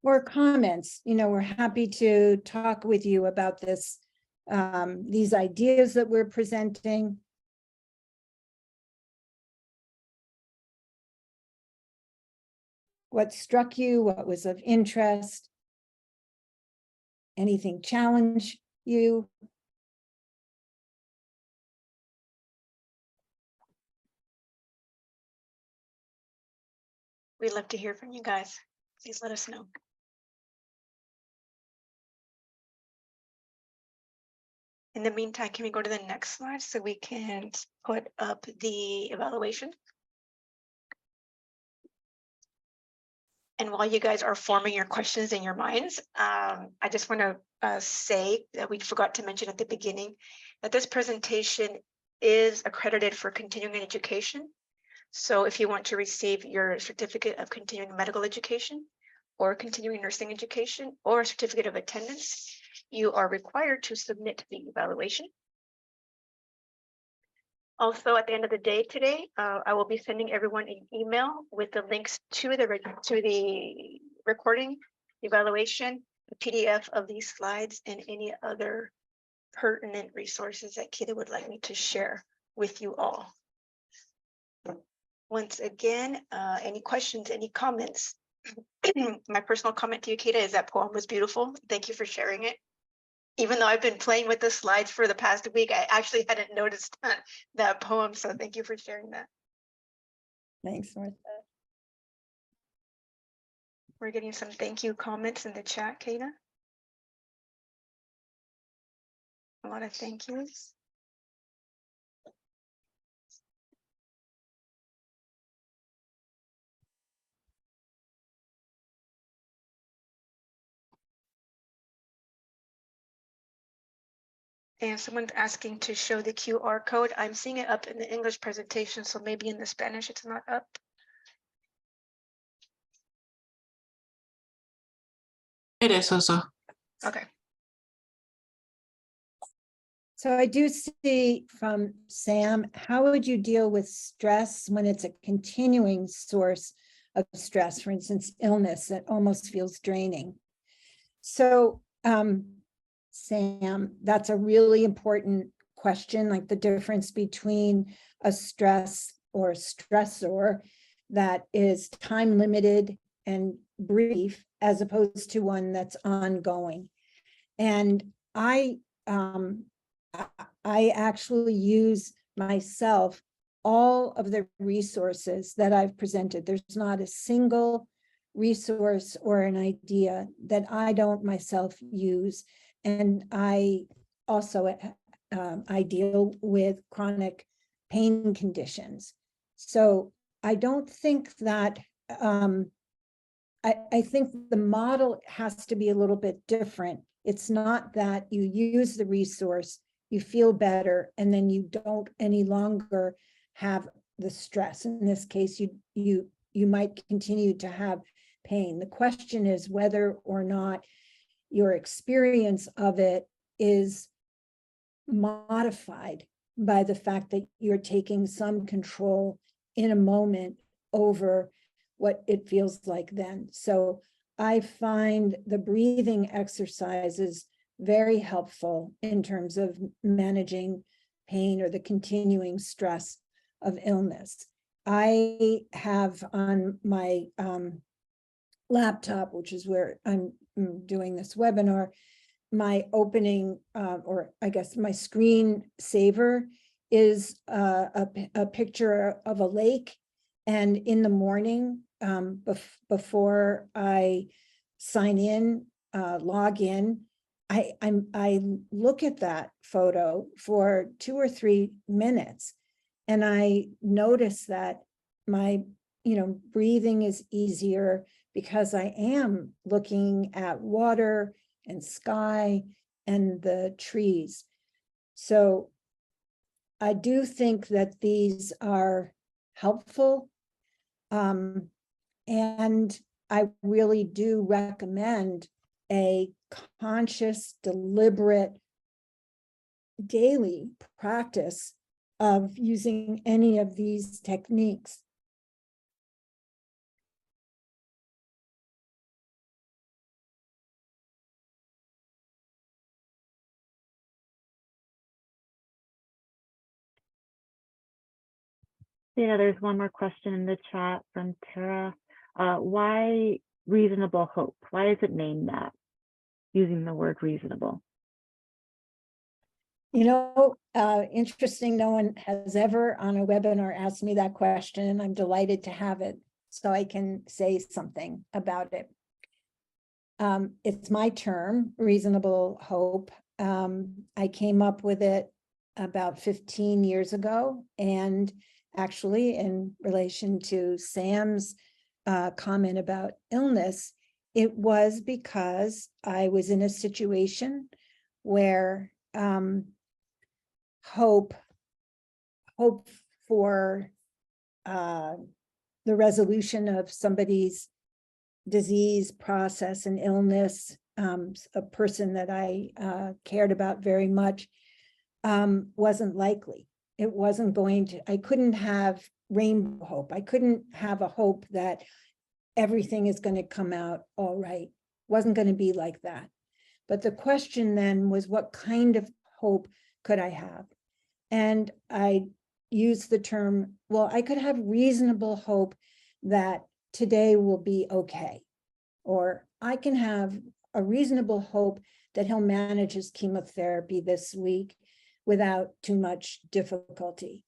C: Or comments. We're happy to talk with you about this, these ideas that we're presenting. What struck you? What was of interest? Anything challenge you?
A: We'd love to hear from you guys. Please let us know. In the meantime, can we go to the next slide so we can put up the evaluation? And while you guys are forming your questions in your minds, I just want to say that we forgot to mention at the beginning that this presentation is accredited for continuing education. So if you want to receive your certificate of continuing medical education or continuing nursing education or a certificate of attendance, you are required to submit the evaluation. Also, at the end of the day today, I will be sending everyone an email with the links to the recording, evaluation, the PDF of these slides, and any other pertinent resources that Kita would like me to share with you all. once again, any questions, any comments? My personal comment to you, Kata, is that poem was beautiful. Thank you for sharing it. Even though I've been playing with the slides for the past week, I actually hadn't noticed that poem. So thank you for sharing that.
C: Thanks, Martha.
A: We're getting some thank you comments in the chat, Kata. A lot of thank yous. And someone's asking to show the QR code. I'm seeing it up in the English presentation, so maybe in the Spanish it's not up.
G: It is also.
A: Okay.
C: So I do see from Sam, how would you deal with stress when it's a continuing source of stress, for instance, illness that almost feels draining? So Sam, that's a really important question, like the difference between a stress or stressor that is time limited and brief, as opposed to one that's ongoing. And I actually use myself all of the resources that I've presented. There's not a single resource or an idea that I don't myself use. And I also, I deal with chronic pain conditions. So I don't think that, I think the model has to be a little bit different. It's not that you use the resource, you feel better, and then you don't any longer have the stress. In this case, you might continue to have pain. The question is whether or not your experience of it is modified by the fact that you're taking some control in a moment over what it feels like then. So I find the breathing exercises very helpful in terms of managing pain or the continuing stress of illness. I have on my laptop, which is where I'm doing this webinar, my opening, or I guess my screen saver is a picture of a lake. And in the morning, before I sign in, log in, I look at that photo for 2 or 3 minutes, and I notice that my breathing is easier because I am looking at water and sky and the trees. So I do think that these are helpful. And I really do recommend a conscious, deliberate, daily practice of using any of these techniques.
D: Yeah, there's one more question in the chat from Tara. Why reasonable hope? Why is it named that, using the word reasonable?
C: Interesting. No one has ever on a webinar asked me that question. I'm delighted to have it so I can say something about it. It's my term, reasonable hope. I came up with it about 15 years ago, and actually in relation to Sam's comment about illness, it was because I was in a situation where hope for the resolution of somebody's disease process and illness, a person that I cared about very much, wasn't likely. It wasn't going to, I couldn't have rainbow hope. I couldn't have a hope that everything is going to come out all right. Wasn't going to be like that. But the question then was, what kind of hope could I have? And I use the term, well, I could have reasonable hope that today will be okay. Or I can have a reasonable hope that he'll manage his chemotherapy this week without too much difficulty.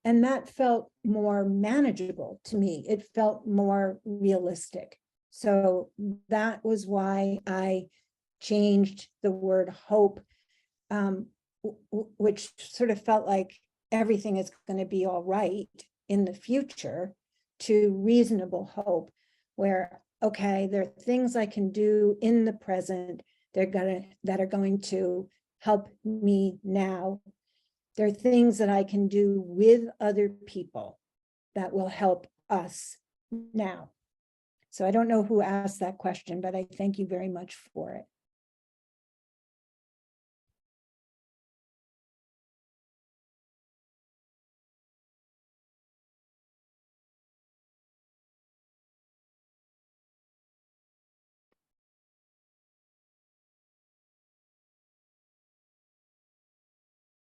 C: And that felt more manageable to me. It felt more realistic. So that was why I changed the word hope, which sort of felt like everything is going to be all right in the future, to reasonable hope, where, okay, there are things I can do in the present that are going to help me now. There are things that I can do with other people that will help us now. So I don't know who asked that question, but I thank you very much for it.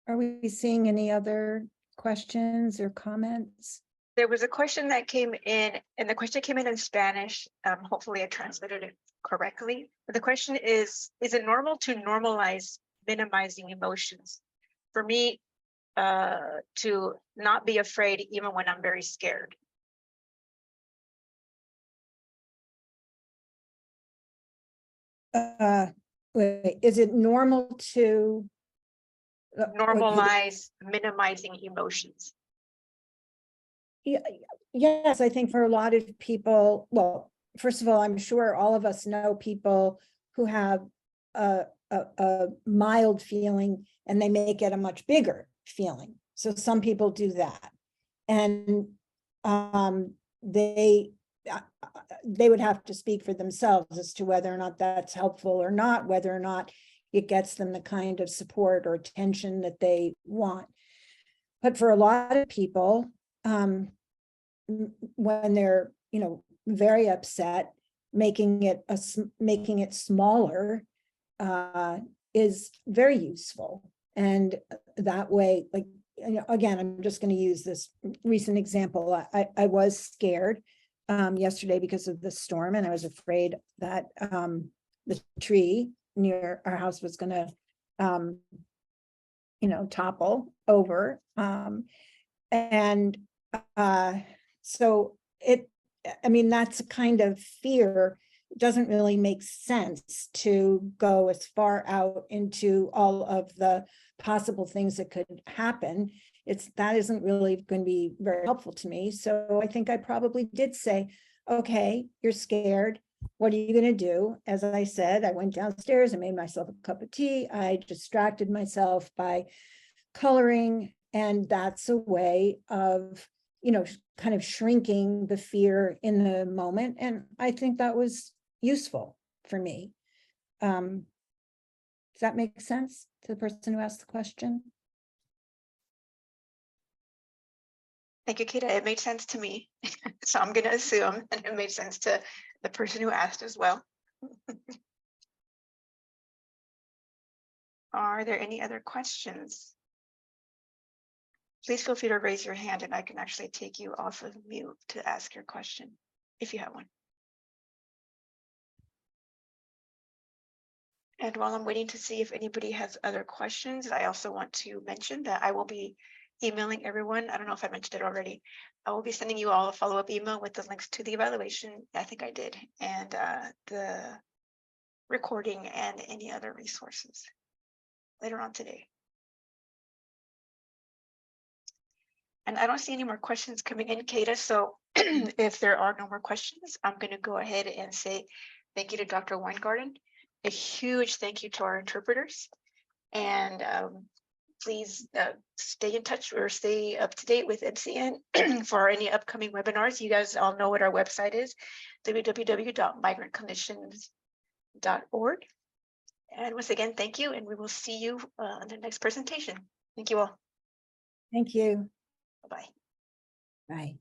C: Are we seeing any other questions or comments?
A: There was a question that came in, and the question came in Spanish. Hopefully I translated it correctly. But the question is it normal to normalize minimizing emotions? For me, to not be afraid even when I'm very scared.
C: Wait, is it normal to
A: Normalize minimizing emotions.
C: Yes, I think for a lot of people, well, first of all, I'm sure all of us know people who have a mild feeling and they make it a much bigger feeling. So some people do that. And they would have to speak for themselves as to whether or not that's helpful or not, whether or not it gets them the kind of support or attention that they want. But for a lot of people, when they're, very upset, making it smaller is very useful. And that way, like, again, I'm just going to use this recent example. I was scared yesterday because of the storm, and I was afraid that the tree near our house was going to topple over. So that's a kind of fear. It doesn't really make sense to go as far out into all of the possible things that could happen. That isn't really going to be very helpful to me. So I think I probably did say, okay, you're scared. What are you going to do? As I said, I went downstairs and made myself a cup of tea. I distracted myself by coloring, and that's a way of, kind of shrinking the fear in the moment. And I think that was useful for me. Does that make sense to the person who asked the question?
A: Thank you, Kata. It made sense to me. So I'm going to assume that it made sense to the person who asked as well. Are there any other questions? Please feel free to raise your hand and I can actually take you off of mute to ask your question if you have one. And while I'm waiting to see if anybody has other questions, I also want to mention that I will be emailing everyone. I don't know if I mentioned it already. I will be sending you all a follow-up email with the links to the evaluation. I think I did. And the recording and any other resources later on today. And I don't see any more questions coming in, Kata. So if there are no more questions, I'm going to go ahead and say thank you to Dr. Weingarten. A huge thank you to our interpreters. And please stay in touch or stay up to date with MCN for any upcoming webinars. You guys all know what our website is, www.migrantclinicians.org. And once again, thank you. And we will see you on the next presentation. Thank you all.
C: Thank you.
A: Bye-bye.
C: Bye.